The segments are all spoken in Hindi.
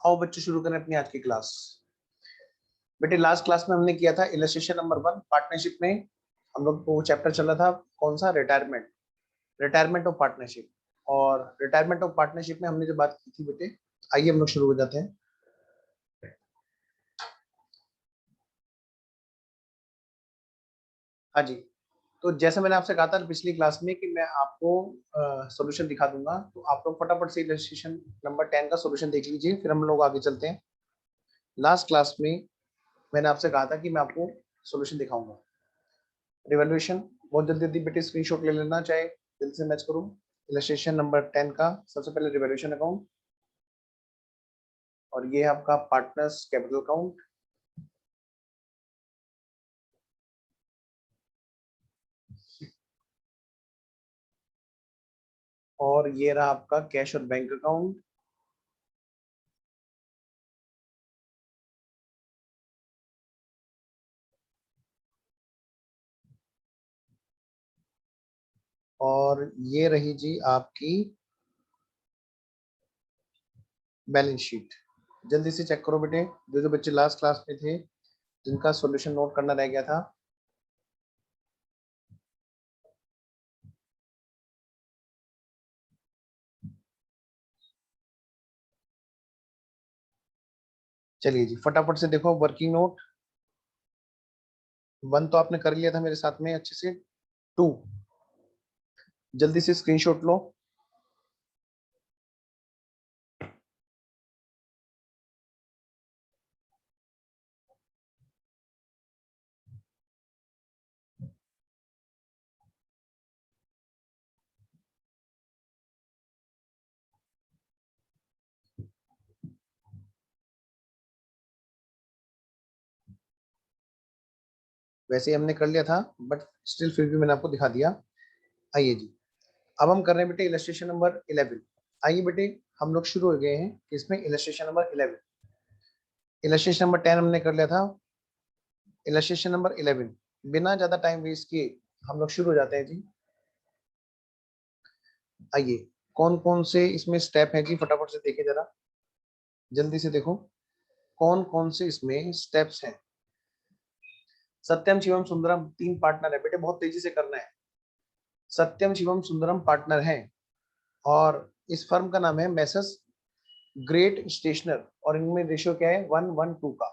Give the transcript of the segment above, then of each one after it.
आओ बच्चों शुरू करें अपनी आज की क्लास। बेटे लास्ट क्लास में हमने किया था इलस्ट्रेशन नंबर 1 पार्टनरशिप में। हम लोग को चैप्टर चल रहा था कौन सा, रिटायरमेंट, रिटायरमेंट ऑफ पार्टनरशिप। और रिटायरमेंट ऑफ पार्टनरशिप में हमने जो बात की थी बेटे, आइए हम लोग शुरू हो जाते हैं। हाँ जी, तो जैसे मैंने आपसे कहा था पिछली क्लास में कि मैं आपको सॉल्यूशन दिखा दूंगा, तो आप लोग फटाफट से इलस्ट्रेशन नंबर 10 का सॉल्यूशन देख लीजिए, फिर हम लोग आगे चलते हैं। लास्ट क्लास में मैंने आपसे कहा था कि मैं आपको सॉल्यूशन दिखाऊंगा। रिवॉल्यूशन बहुत जल्दी जल्दी बेटे स्क्रीनशॉट ले लेना, चाहे दिल से मैच करूं। इलस्ट्रेशन नंबर 10 का सबसे पहले रिवॉल्यूशन अकाउंट, और ये है आपका पार्टनर्स कैपिटल अकाउंट। और ये रहा आपका कैश और बैंक अकाउंट। और ये रही जी आपकी बैलेंस शीट। जल्दी से चेक करो बेटे, जो जो बच्चे लास्ट क्लास में थे जिनका सॉल्यूशन नोट करना रह गया था। चलिए जी फटाफट से देखो वर्किंग नोट। 1 तो आपने कर लिया था मेरे साथ में अच्छे से। 2 जल्दी से स्क्रीनशॉट लो। वैसे ही हमने कर लिया था, बट स्टिल फिर भी मैंने आपको दिखा दिया। आइए जी, अब हम कर रहे हैं बेटे इलस्ट्रेशन नंबर 11। आइए बेटे, हम लोग शुरू हो गए हैं इसमें इलस्ट्रेशन नंबर 11। इलस्ट्रेशन नंबर 10 हमने कर लिया था, इलस्ट्रेशन नंबर 11। बिना ज्यादा टाइम वेस्ट किए हम लोग शुरू हो जाते हैं जी। आइए, कौन कौन से इसमें स्टेप है जी, फटाफट से देखिए जरा, जल्दी से देखो कौन कौन से इसमें स्टेप्स हैं। सत्यम शिवम सुंदरम 3 पार्टनर है बेटे, बहुत तेजी से करना है। सत्यम शिवम सुंदरम पार्टनर हैं, और इस फर्म का नाम है मैसस ग्रेट स्टेशनर, और इनमें रेशियो क्या है, 1:1:2 का।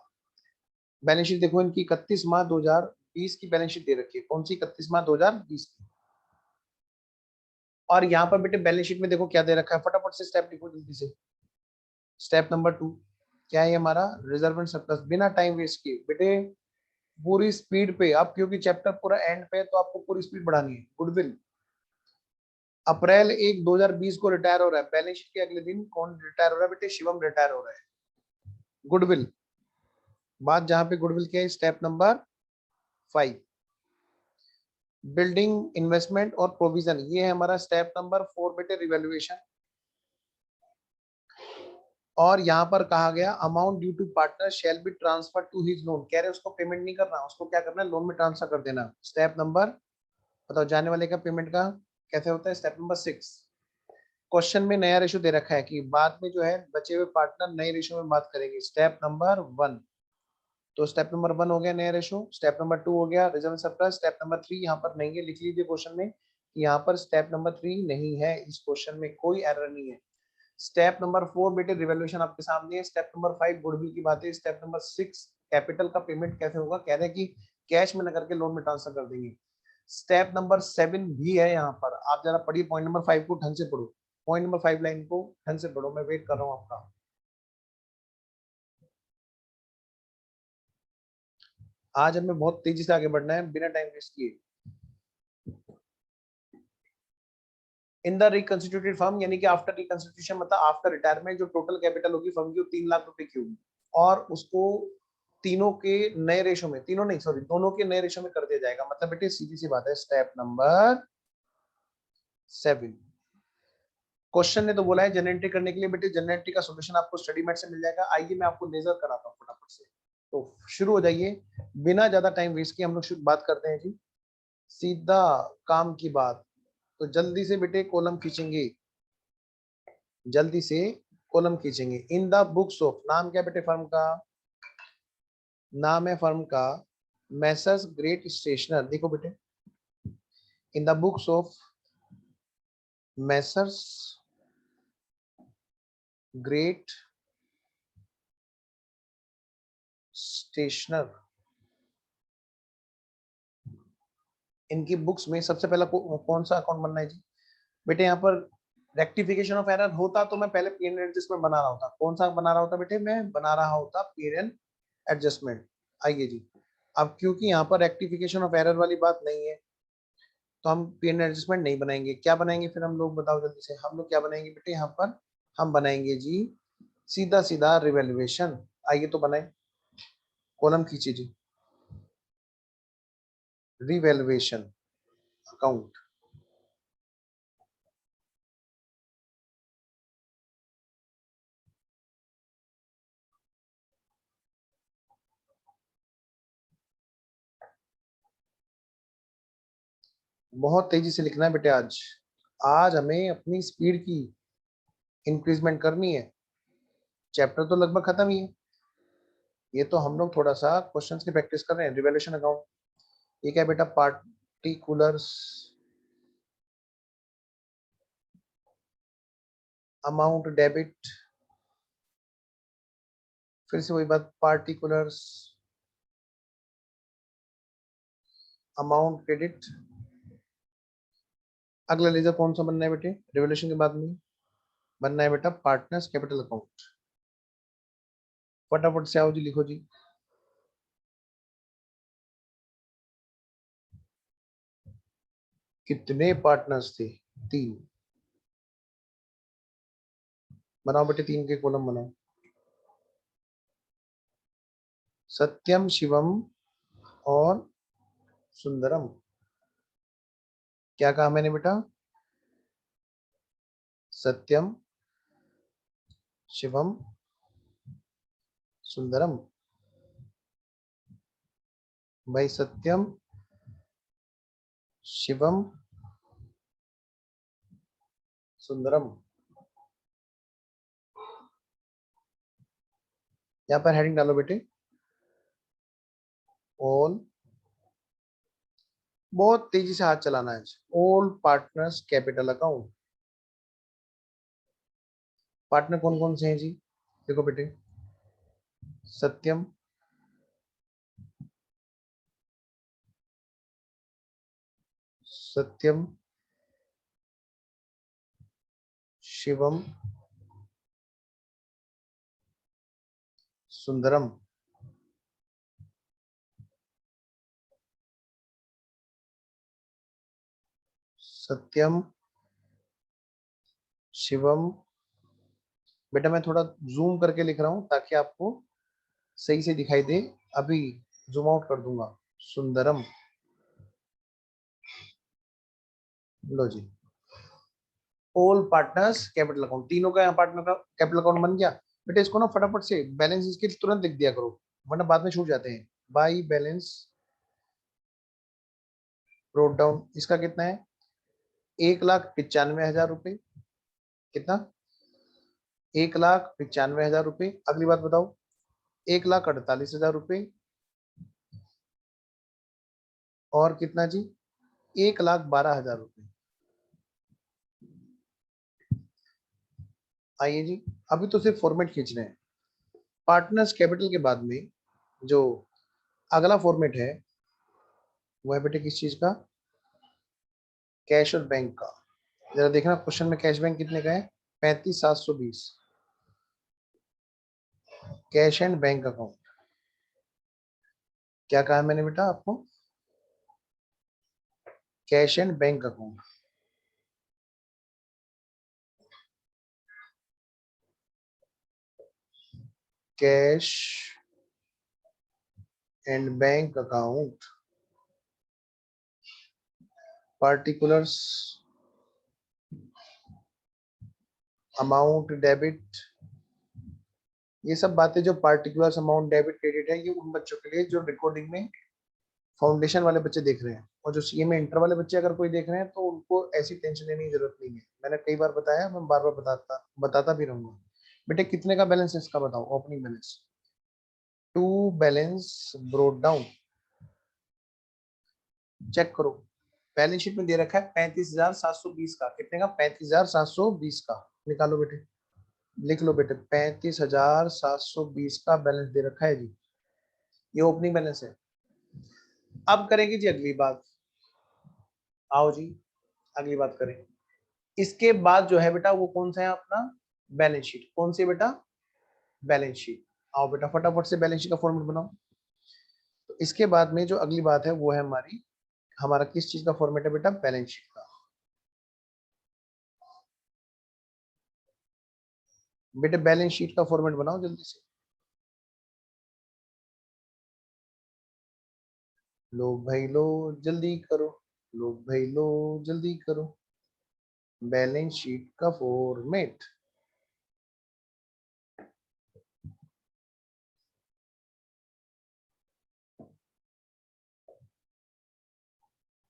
बैलेंस शीट देखो इनकी 31 मार्च 2020 की बैलेंस शीट दे रखी है। कौन सी, 31 मार्च 2020 की। और यहाँ पर बेटे बैलेंस शीट में देखो क्या दे रखा है, फटाफट से स्टेप लिखो जल्दी से। स्टेप नंबर 2 क्या है हमारा, रिजर्व एंड सरप्लस। बिना टाइम वेस्ट किए बेटे पूरी स्पीड पे, अब क्योंकि चैप्टर पूरा एंड पे है तो आपको पूरी स्पीड बढ़ानी है। गुडविल, अप्रैल 1 2020 को रिटायर हो रहा है। बैलेंस शीट के अगले दिन कौन रिटायर हो रहा है बेटे, शिवम रिटायर हो रहा है। गुडविल, बात जहां पे गुडविल की है, स्टेप नंबर 5। बिल्डिंग इन्वेस्टमेंट और प्रोविजन, ये है हमारा स्टेप नंबर 4 बेटे, रिवैल्यूएशन। और यहाँ पर कहा गया amount due to partner shall be transfer to his loan. कह रहे उसको पेमेंट नहीं करना, उसको क्या करना है, लोन में ट्रांसफर कर देना। स्टेप नंबर, बताओ जाने वाले का पेमेंट का कैसे होता है। Step number 6। क्वेश्चन में नया रेशो दे रखा है कि बाद में जो है बचे हुए पार्टनर नए रेशो में बात करेंगे। स्टेप नंबर 1, तो स्टेप नंबर 1 हो गया नया रेशो। स्टेप नंबर 2 हो गया रिजर्व सरप्लस। स्टेप नंबर 3 यहाँ पर नहीं है, लिख लीजिए क्वेश्चन में कि यहाँ पर स्टेप नंबर 3 नहीं है। इस क्वेश्चन में कोई एरर नहीं है। स्टेप नंबर 4 बेटे रिवॉल्यूशन आपके सामने है। स्टेप नंबर 5 गुडविल की बात है। स्टेप नंबर 6 कैपिटल का पेमेंट कैसे होगा, कह रहे हैं कि कैश में न करके लोन में ट्रांसफर कर देंगे। स्टेप नंबर 7 भी है यहाँ पर, आप जरा पढ़िए। पॉइंट नंबर 5 को ढंग से पढ़ो, पॉइंट नंबर 5 लाइन को ढंग से पढ़ो, मैं वेट कर रहा हूँ आपका। आज हमें बहुत तेजी से आगे बढ़ना है बिना टाइम वेस्ट किए। इन द रिकंस्टिट्यूटेड फर्म, यानी कि आफ्टर रिकंस्टिट्यूशन मतलब आफ्टर रिटायरमेंट, जो टोटल कैपिटल होगी फर्म की वो 3 लाख रुपए की होगी, और उसको तीनों के नए रेशो में, तीनों नहीं सॉरी दोनों के नए रेशो में कर दिया जाएगा। मतलब बेटे सीधी सी बात है। स्टेप नंबर 7, क्वेश्चन ने तो बोला है जनरेटरी करने के लिए। बेटे जनरेटरी का सॉल्यूशन आपको स्टडी मैट से मिल जाएगा। आइए मैं आपको लेजर कराता हूँ फटाफट से, तो शुरू हो जाइए बिना ज्यादा टाइम वेस्ट किए। हम लोग बात करते हैं जी, सीधा काम की बात। तो जल्दी से बेटे कॉलम खींचेंगे, जल्दी से कॉलम खींचेंगे। इन द बुक्स ऑफ, नाम क्या बेटे फर्म का, नाम है फर्म का मैसर्स ग्रेट स्टेशनर। देखो बेटे, in the books of messrs great stationer, इनकी बुक्स में सबसे पहला कौन सा अकाउंट बनना है जी बेटे? यहाँ पर रेक्टिफिकेशन ऑफ एरर होता तो मैं पहले पी एन एडजस्टमेंट बना रहा होता। कौन सा बना रहा होता बेटे? मैं बना रहा होता पी एन एडजस्टमेंट। आइए जी, अब क्योंकि यहाँ पर रेक्टिफिकेशन ऑफ एरर वाली बात नहीं है तो हम पी एन एडजस्टमेंट नहीं बनाएंगे। क्या बनाएंगे फिर हम लोग, बताओ जल्दी से। हम लोग क्या बनाएंगे बेटे? यहाँ पर हम बनाएंगे जी सीधा सीधा रिवेल्युएशन। आइए तो बनाए, कॉलम खींचिए जी, रिवेल्युएशन अकाउंट। बहुत तेजी से लिखना है बेटे। आज आज हमें अपनी स्पीड की इंक्रीजमेंट करनी है। चैप्टर तो लगभग खत्म ही है, ये तो हम लोग थोड़ा सा क्वेश्चंस की प्रैक्टिस कर रहे हैं। रिवैल्यूएशन अकाउंट, ये क्या बेटा? पार्टिकुलर्स अमाउंट डेबिट, फिर से वही बात, पार्टिकुलर्स अमाउंट क्रेडिट। अगला लेजर कौन सा बनना है बेटे रिवॉल्यूशन के बाद में? बनना है बेटा पार्टनर्स कैपिटल अकाउंट। फटाफट से आओ जी, लिखो जी। कितने पार्टनर्स थे? 3। बनाओ बेटे, 3 के कॉलम बनाओ। सत्यम, शिवम और सुंदरम। क्या कहा मैंने बेटा? सत्यम, शिवम, सुंदरम। भाई सत्यम, शिवम, सुंदरम। यहाँ पर हेडिंग डालो बेटे, ऑल। बहुत तेजी से हाथ चलाना है। All partners capital account. Partner कौन कौन से हैं जी? देखो बेटे, सत्यम, सत्यम, शिवम, सुंदरम। सत्यम, शिवम। बेटा मैं थोड़ा जूम करके लिख रहा हूं ताकि आपको सही से दिखाई दे। अभी जूम आउट कर दूंगा। सुंदरम। लो जी, ऑल पार्टनर्स कैपिटल अकाउंट, तीनों का यहाँ पार्टनर का कैपिटल अकाउंट बन गया। बेटा इसको ना फटाफट से बैलेंस इसके तुरंत लिख दिया करो, वरना बाद में छूट जाते हैं। बाई बैलेंस ब्रोट डाउन, इसका कितना है? 1,95,000 रुपए। कितना? 1,95,000 रुपए। अगली बात बताओ, 1,48,000 रुपए। और कितना जी? 1,12,000 रुपए। आइए जी, अभी तो सिर्फ फॉर्मेट खींच रहे हैं। पार्टनर्स कैपिटल के बाद में जो अगला फॉर्मेट है वो है बेटे किस चीज का? कैश और बैंक का। जरा देखना क्वेश्चन में कैश बैंक कितने का है? 35,720। Cash and bank account. क्या कहा मैंने बेटा आपको? Cash and bank account. Cash and bank account, particulars amount debit. ये सब बातें जो पार्टिकुलर्स अमाउंट डेबिट क्रेडिट है, ये उन बच्चों के लिए जो रिकॉर्डिंग में फाउंडेशन वाले बच्चे देख रहे हैं। और जो सीए में इंटर वाले बच्चे अगर कोई देख रहे हैं तो उनको ऐसी टेंशन लेने की जरूरत नहीं है। मैंने कई बार बताया, मैं बार बार बताता बताता भी रहूंगा। बेटे कितने का बैलेंस है इसका बताओ, opening balance. To balance brought down, check करो। बैलेंस शीट में दे रखा है 35,720 का, कितने का? 35,720 का। निकालो बेटे, लिख लो बेटे, 35,720 का बैलेंस दे रखा है जी, ये ओपनिंग बैलेंस है। अब करेंगे जी अगली बात, आओ जी अगली बात करें। इसके बाद जो है बेटा वो कौन सा है अपना बैलेंस शीट, कौन सी बेटा? Balance sheet. आओ बेटा फटाफट से बैलेंस शीट का फॉर्मेट बनाओ। तो इसके बाद में जो अगली बात है वो है हमारी, हमारा किस चीज का फॉर्मेट है बेटा? बैलेंस शीट का। बेटे बैलेंस शीट का फॉर्मेट बनाओ जल्दी से। लो भाई लो, जल्दी करो, लो भाई लो, जल्दी करो। बैलेंस शीट का format.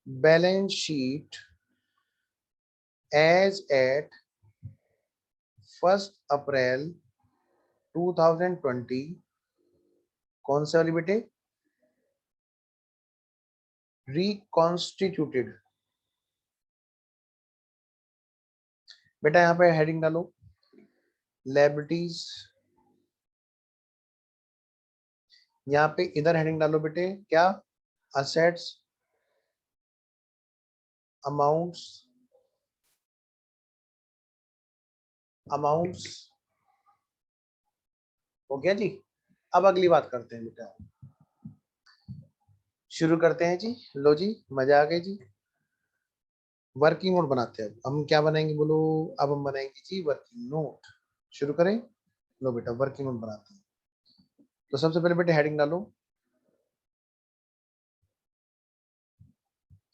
Balance sheet as at 1 April 2020, कौन से वाली बेटे? रिकॉन्स्टिट्यूटेड। बेटा यहाँ पे हेडिंग डालो, लायबिलिटीज। यहाँ पे इधर हेडिंग डालो बेटे, क्या? Assets, amounts, amounts. हो गया जी। अब अगली बात करते हैं बेटा, शुरू करते हैं जी। लो जी, मजा आ गई जी। वर्किंग नोट बनाते हैं। अब हम क्या बनाएंगे बोलो? अब हम बनाएंगे जी वर्किंग नोट। शुरू करें? लो बेटा वर्किंग नोट बनाते हैं। तो सबसे पहले बेटे हेडिंग डालो,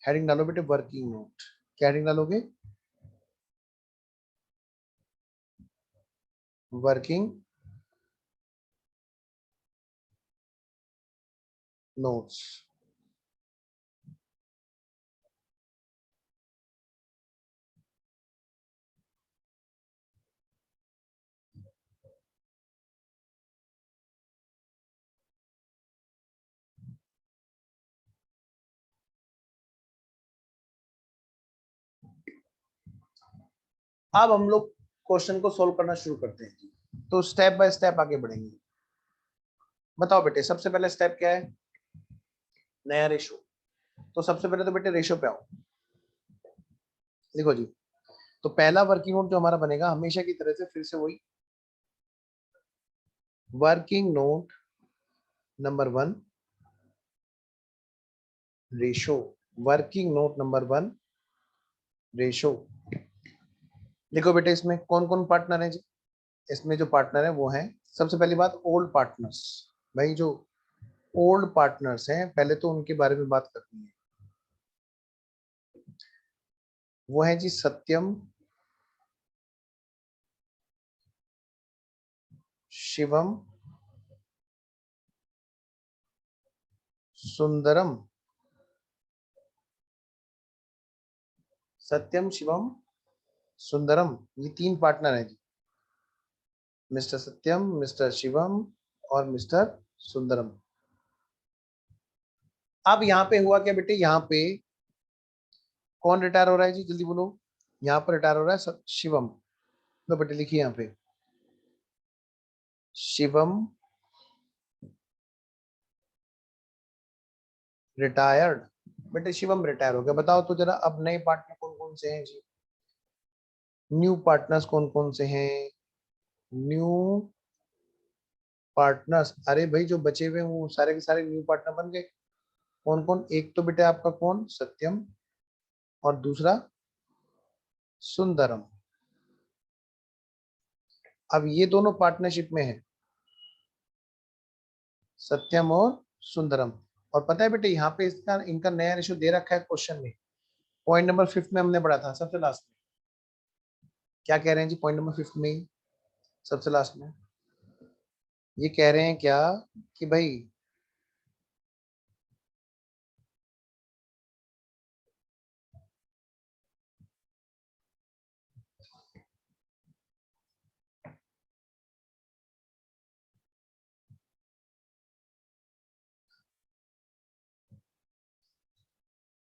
हेडिंग डालो बेटे वर्किंग नोट। क्या हेडिंग डालोगे? Working notes. अब हम लोग क्वेश्चन को सोल्व करना शुरू करते हैं जी। तो स्टेप बाय स्टेप आगे बढ़ेंगे। बताओ बेटे सबसे पहले स्टेप क्या है? नया रेशो। तो सबसे पहले तो बेटे रेशो पे आओ। देखो जी, तो पहला वर्किंग नोट जो हमारा बनेगा हमेशा की तरह से फिर से वही, working note number 1 ratio. Working note number 1 ratio. देखो बेटे इसमें कौन कौन पार्टनर है जी? इसमें जो पार्टनर है वो है, सबसे पहली बात ओल्ड पार्टनर्स। भाई जो ओल्ड पार्टनर्स हैं पहले तो उनके बारे में बात करनी है। वो है जी सत्यम, शिवम, सुंदरम। सत्यम, शिवम, सुंदरम, ये 3 पार्टनर है जी। मिस्टर सत्यम, मिस्टर शिवम और मिस्टर सुंदरम। अब यहाँ पे हुआ क्या बेटे? यहाँ पे कौन रिटायर हो रहा है जी? जल्दी बोलो। यहाँ पर रिटायर हो रहा है शिवम। लो बेटे लिखिए यहाँ पे, शिवम रिटायर्ड। बेटे शिवम रिटायर हो गया। बताओ तो जरा अब नए पार्टनर कौन कौन से हैं जी? न्यू पार्टनर्स कौन कौन से हैं? न्यू पार्टनर्स, अरे भाई जो बचे हुए हैं वो सारे के सारे न्यू पार्टनर बन गए। कौन कौन? एक तो बेटे आपका कौन? सत्यम, और दूसरा सुंदरम। अब ये दोनों पार्टनरशिप में है, सत्यम और सुंदरम। और पता है बेटे यहाँ पे इसका इनका नया रेशो दे रखा है क्वेश्चन में, पॉइंट नंबर 5 में हमने पढ़ा था सबसे लास्ट में। क्या कह रहे हैं जी पॉइंट नंबर 5 में? सबसे लास्ट में ये कह रहे हैं क्या कि भाई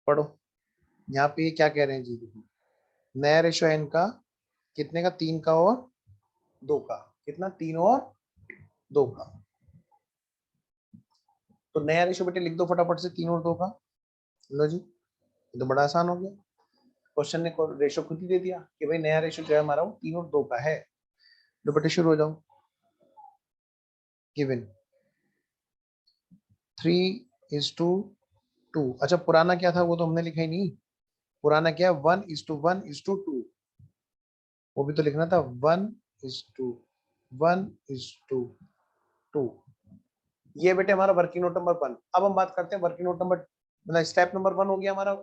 पढ़ो यहाँ पे ये क्या कह रहे हैं जी, देखो नया रेशो है इनका कितने का, 3 का और 2 का, कितना 3 और 2 का। तो नया रेशो बेटे लिख दो फटाफट से 3 और 2 का। लो जी ये तो बड़ा आसान हो गया, क्वेश्चन ने रेशो खुद ही दे दिया कि भाई नया रेशो जो है हमारा वो 3 और 2 का है। लो बेटे शुरू हो जाओ। गिवन 3:2। अच्छा पुराना क्या था वो तो हमने लिखा ही नहीं। पुराना क्या है 1:1:2, वो भी तो लिखना था 1:1:2। ये बेटे हमारा वर्किंग नोट नंबर 1। अब हम बात करते हैं वर्किंग नोट नंबर, मतलब स्टेप नंबर 1 हो गया हमारा,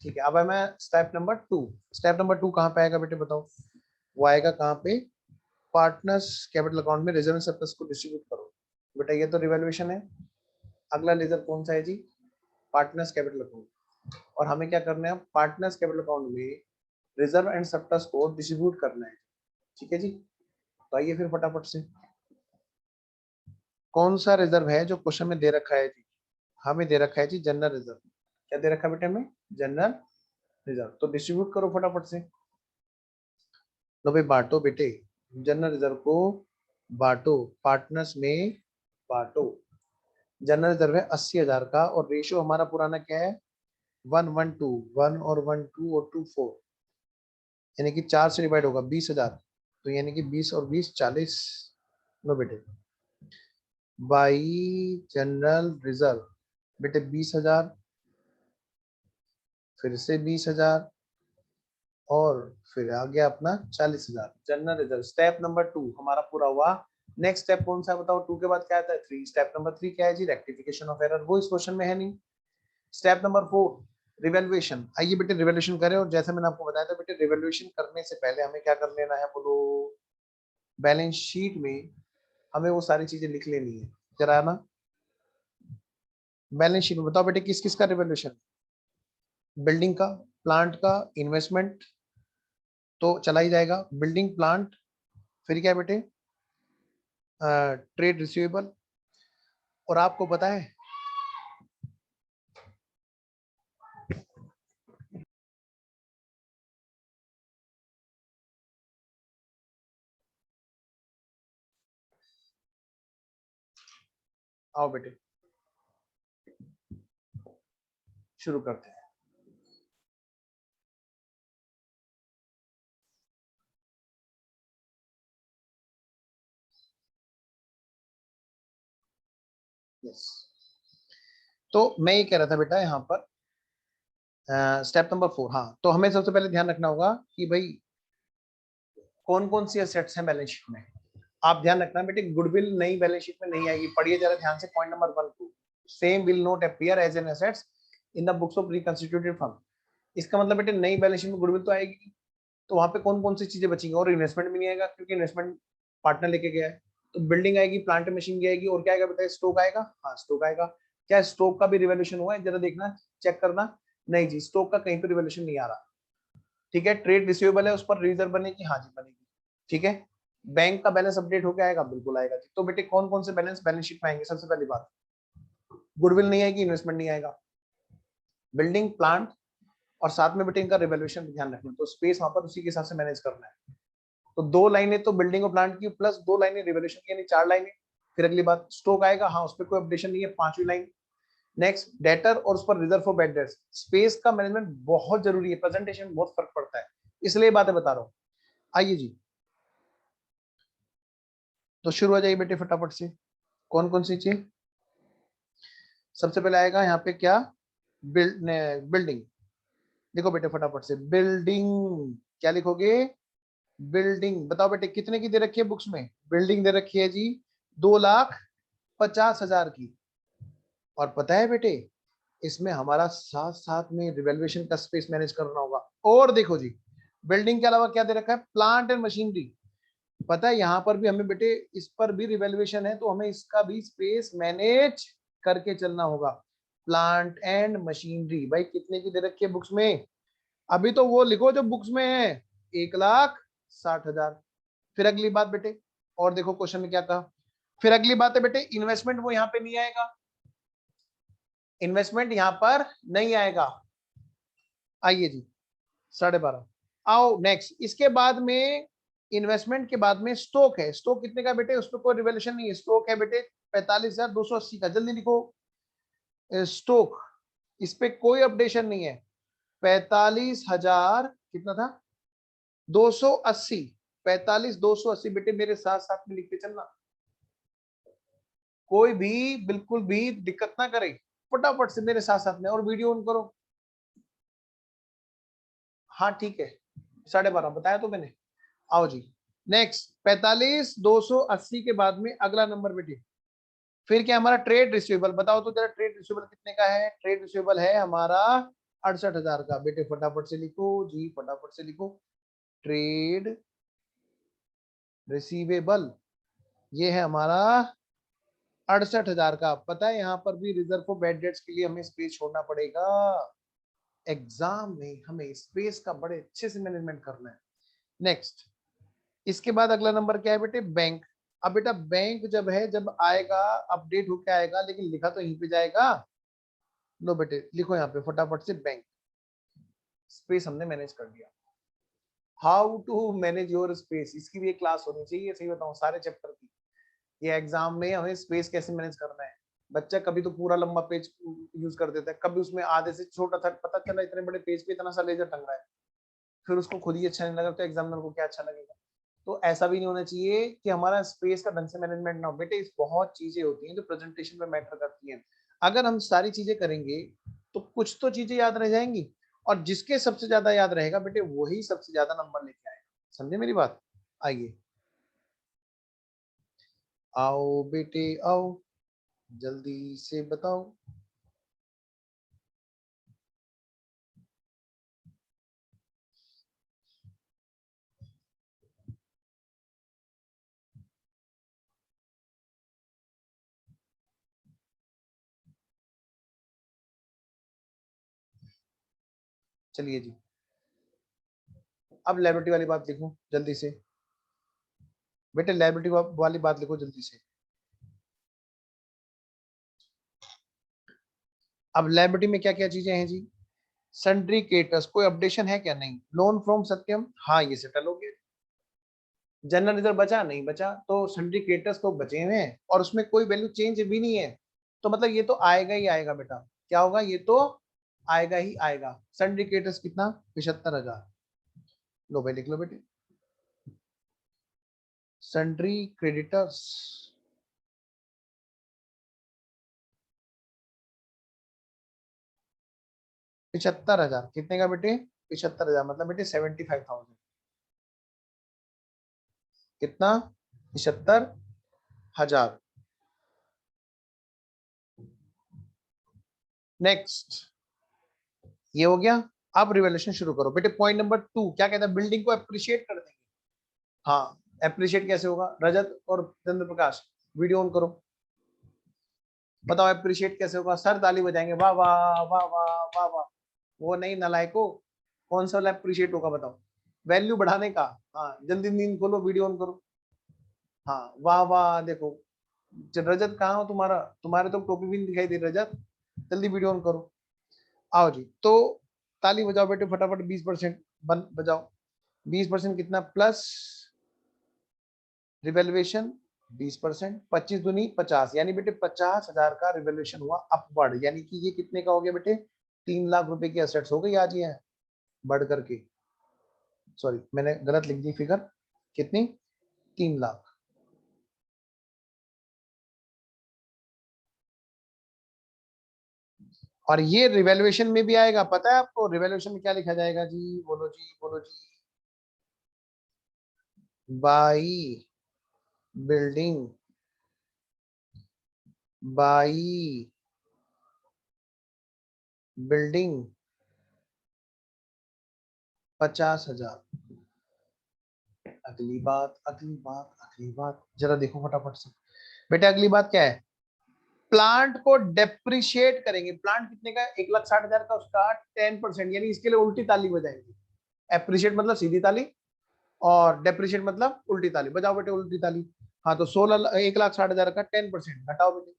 ठीक है। अब है मैं स्टेप नंबर 2। स्टेप नंबर 2 कहाँ पे आएगा बेटे बताओ? वो आएगा कहाँ पे? पार्टनर्स कैपिटल अकाउंट में रिजर्व सरप्लस को डिस्ट्रीब्यूट करो। बेटा ये तो रिवैल्यूएशन है। अगला लेजर कौन सा है जी? Partners capital account. और हमें क्या करना है? पार्टनर्स कैपिटल अकाउंट में रिजर्व एंड सरप्लस को डिस्ट्रीब्यूट करना है, ठीक है जी। तो आइए फिर फटाफट से, कौन सा रिजर्व है जो क्वेश्चन में दे रखा है जी? हमें दे रखा है जी जनरल रिजर्व। क्या दे रखा है बेटे हमें? General reserve. तो डिस्ट्रीब्यूट करो फटाफट से। लो भाई बांटो बेटे, जनरल रिजर्व को बांटो, पार्टनर्स में बांटो। जनरल रिजर्व है 80,000 का और रेशियो हमारा पुराना क्या है? 1:1:2, 1 और 1:2 और 2:4, यानी कि 4 से डिवाइड होगा 20,000। तो यानी कि 20 और 20 40। लो बेटे बाई जनरल रिजर्व, बेटे 20,000, फिर से 20,000 और फिर आ गया अपना 40,000 जनरल रिजर्व। स्टेप नंबर 2 हमारा पूरा हुआ। नेक्स्ट स्टेप कौन सा बताओ? 2 के बाद क्या आता है? 3। स्टेप नंबर 3 क्या है जी? Rectification of error. वो इस क्वेश्चन में है नहीं। Step number 4 revaluation. आइए बेटे रिवैल्यूएशन करें। और जैसे मैंने आपको बताया था बेटे, रिवैल्यूएशन करने से पहले हमें क्या कर लेना है बोलो? बैलेंस शीट में हमें वो सारी चीजें लिख लेनी है जरा ना। बैलेंस शीट में बताओ बेटे किस किस का रिवैल्यूएशन? बिल्डिंग का, प्लांट का, इन्वेस्टमेंट तो चला ही जाएगा, बिल्डिंग प्लांट, फिर क्या बेटे? Trade receivable. और आपको पता है आओ बेटे शुरू करते हैं। यस, तो मैं ये कह रहा था बेटा यहाँ पर स्टेप नंबर 4। हाँ तो हमें सबसे पहले ध्यान रखना होगा कि भाई कौन कौन सी एसेट्स हैं बैलेंस शीट में। आप ध्यान रखना बेटे, गुडविल नई बैलेंस शीट में नहीं आएगी। पढ़िए जरा ध्यान से point number 1 2। Same will not appear as an assets in the books of reconstituted firm. इसका मतलब बेटे नई बैलेंस शीट में गुडविल तो आएगी, तो वहां पे कौन कौन सी चीजें बचेंगी? और इन्वेस्टमेंट भी नहीं आएगा क्योंकि इन्वेस्टमेंट पार्टनर लेके गया है। तो बिल्डिंग आएगी, प्लांट मशीन भी आएगी, और क्या आएगा बेटा? स्टॉक आएगा। हाँ स्टॉक आएगा। क्या स्टॉक का भी रिवैल्यूएशन हुआ है? जरा देखना, चेक करना। नहीं जी, स्टॉक का कहीं पे रिवैल्यूएशन नहीं आ रहा। ठीक है, ट्रेड रिसीवेबल है, उस पर रिजर्व बनेगी। हाँ जी बनेगी। ठीक है, बैंक का बैलेंस अपडेट होकर आएगा, बिल्कुल आएगा जी। तो बेटे कौन कौन से बैलेंस बैलेंस शीट में आएंगे? सबसे पहली बात गुडविल नहीं आएगी, इन्वेस्टमेंट नहीं आएगा, बिल्डिंग प्लांट, और साथ में बेटे इनका रिवैल्यूएशन ध्यान रखना। तो स्पेस वहां पर उसी के हिसाब से मैनेज करना है। तो 2 लाइनें तो बिल्डिंग और प्लांट की प्लस 2 लाइनें रिवैल्यूएशन की, यानी 4 लाइनें। फिर अगली बात स्टॉक आएगा, हाँ उस पर कोई अपडेशन नहीं है, 5वीं लाइन। नेक्स्ट डेटर और उस पर reserve for bad dates. Space का मैनेजमेंट बहुत जरूरी है, प्रेजेंटेशन बहुत फर्क पड़ता है, इसलिए बातें बता रहा हूँ। आइए जी तो शुरू हो जाइए बेटे फटाफट से। कौन कौन सी चीज? सबसे पहले आएगा यहाँ पे क्या? बिल्डिंग। देखो बेटे फटाफट से, बिल्डिंग क्या लिखोगे? बिल्डिंग। बताओ बेटे कितने की दे रखी है बुक्स में? बिल्डिंग दे रखी है जी 2,50,000 की। और पता है बेटे इसमें हमारा साथ साथ में रिवैल्यूएशन का स्पेस मैनेज करना होगा। और देखो जी बिल्डिंग के अलावा क्या दे रखा है? Plant and machinery. पता है यहाँ पर भी हमें बेटे इस पर भी रिवैल्यूएशन है, तो हमें इसका भी स्पेस मैनेज करके चलना होगा। प्लांट एंड मशीनरी भाई कितने की दे रखी है बुक्स में? अभी तो वो लिखो जो बुक्स में है, 1,60,000। फिर अगली बात बेटे, और देखो क्वेश्चन में क्या कहा। फिर अगली बात है बेटे इन्वेस्टमेंट, वो यहाँ पे नहीं आएगा, इन्वेस्टमेंट यहाँ पर नहीं आएगा। आइए जी 12.5। आओ नेक्स्ट, इसके बाद में इन्वेस्टमेंट के बाद में स्टॉक है। स्टॉक कितने का बेटे, उस पर कोई रिवैल्यूएशन नहीं है। स्टॉक है बेटे 45,280 का। जल्दी लिखो स्टॉक, इस पे कोई अपडेशन नहीं है। 45,000 कितना था, 280। 45,280 बेटे मेरे साथ साथ में लिखते चलना, कोई भी बिल्कुल भी दिक्कत ना करे, फटाफट से मेरे साथ साथ में, और वीडियो ऑन करो। हाँ ठीक है 12.5 बताया तो मैंने। आओ जी नेक्स्ट, 45,280 के बाद में अगला नंबर बेटे फिर क्या, हमारा ट्रेड रिसीवेबल। बताओ तो जरा, ट्रेड रिसीवेबल कितने का है। ट्रेड रिसीवेबल है हमारा 68,000 का। बेटे फटाफट से लिखो जी, फटाफट से लिखो। ट्रेड रिसीवेबल ये है हमारा 68,000 का। पता है यहाँ पर भी रिजर्व फॉर बैड डेट्स के लिए हमें स्पेस छोड़ना पड़ेगा। एग्जाम में हमें स्पेस का बड़े अच्छे से मैनेजमेंट करना है। नेक्स्ट, इसके बाद अगला नंबर क्या है बेटे, बैंक। अब बेटा बैंक जब है, जब आएगा अपडेट होके आएगा, लेकिन लिखा तो यहीं पे जाएगा। लो बेटे लिखो यहाँ पे फटाफट से बैंक। स्पेस हमने मैनेज कर दिया। How to manage your space, इसकी भी एक क्लास होनी चाहिए। सही बताऊं सारे चैप्टर की, ये एग्जाम में हमें स्पेस कैसे मैनेज करना है। बच्चा कभी तो पूरा लंबा पेज यूज कर देता है, कभी उसमें आधे से छोटा था, पता चला इतने बड़े पेज पे इतना सा लेजर टंग रहा है, फिर उसको खुद ही अच्छा नहीं लगा तो एग्जामिनर को क्या अच्छा लगेगा। तो ऐसा भी नहीं होना चाहिए कि हमारा स्पेस का ढंग से मैनेजमेंट ना हो। बेटे इस बहुत चीजें होती हैं जो प्रेजेंटेशन में मैटर करती हैं। अगर हम सारी चीजें करेंगे तो कुछ तो चीजें याद रह जाएंगी, और जिसके सबसे ज्यादा याद रहेगा बेटे वही सबसे ज्यादा नंबर लेके आएगा। समझे मेरी बात। आइए आओ बेटे आओ, जल्दी से बताओ। चलिए जी, अब लायबिलिटी वाली बात लिखो जल्दी से। बेटे लायबिलिटी वाली बात लिखो जल्दी से। अब लायबिलिटी में क्या क्या चीजें हैं जी, सन्ड्री क्रेडिटर्स कोई अपडेशन है क्या, नहीं। लोन फ्रॉम सत्यम, हाँ ये सेटल हो गया। जनरल रिजर्व बचा नहीं बचा, तो सन्ड्री क्रेडिटर्स तो बचे हुए हैं और उसमें कोई वैल्यू चेंज भी नहीं है। तो मतलब ये तो आएगा ही आएगा बेटा। क्या होगा, ये तो आएगा ही आएगा। सन्ड्री क्रेडिटर्स कितना, 75,000। लो भाई लिख लो बेटे, सन्ड्री क्रेडिटर्स 75,000। कितने का बेटे, 75,000, मतलब बेटे 75,000। कितना, 75,000। नेक्स्ट, ये हो गया। अब रिवैल्यूएशन शुरू करो बेटे। पॉइंट नंबर 2 क्या कहता है, बिल्डिंग को अप्रिशिएट कर देंगे। हाँ अप्रिशिएट कैसे होगा, रजत और चंद्र प्रकाश वीडियो ऑन करो। बताओ अप्रिशिएट कैसे होगा। सर ताली बजाएंगे, वाह वाह वाह वाह वाह वाह। वो नहीं नालायको, कौन सा अप्रिशिएट होगा बताओ, वैल्यू बढ़ाने का। हाँ जल्दी नींद खोलो, वीडियो ऑन करो। हाँ वाह वाह देखो। रजत कहाँ हो तुम्हारा, तुम्हारे तो टोपी भी नहीं दिखाई दे रजत। जल्दी वीडियो ऑन करो। आओ जी, तो ताली बजाओ बेटे फटाफट। 20% बजाओ। 20% कितना, प्लस रिवेल्युएशन 20%, 25 दूनी 50, यानी बेटे 50,000 का रिवेल्युएशन हुआ अपवर्ड। यानी कि ये कितने का हो गया बेटे, 3 लाख रुपए की एसेट्स हो गई आज ये बढ़ करके। सॉरी मैंने गलत लिख दी फिगर, कितनी, 3 लाख। और ये रिवेल्युएशन में भी आएगा, पता है आपको रिवेल्युएशन में क्या लिखा जाएगा जी, बोलो जी बोलो जी। By building, by building 50,000। अगली बात अगली बात अगली बात, जरा देखो फटाफट से बेटा। अगली बात क्या है, प्लांट को डेप्रिशिएट करेंगे। प्लांट कितने का, 1,60,000 का, उसका 10%, यानी इसके लिए उल्टी ताली बजाएंगे। एप्रिशिएट मतलब सीधी ताली, और डेप्रिशिएट मतलब उल्टी ताली। बजाओ बेटे उल्टी ताली। हाँ तो 1,60,000 का 10% घटाओ बेटे।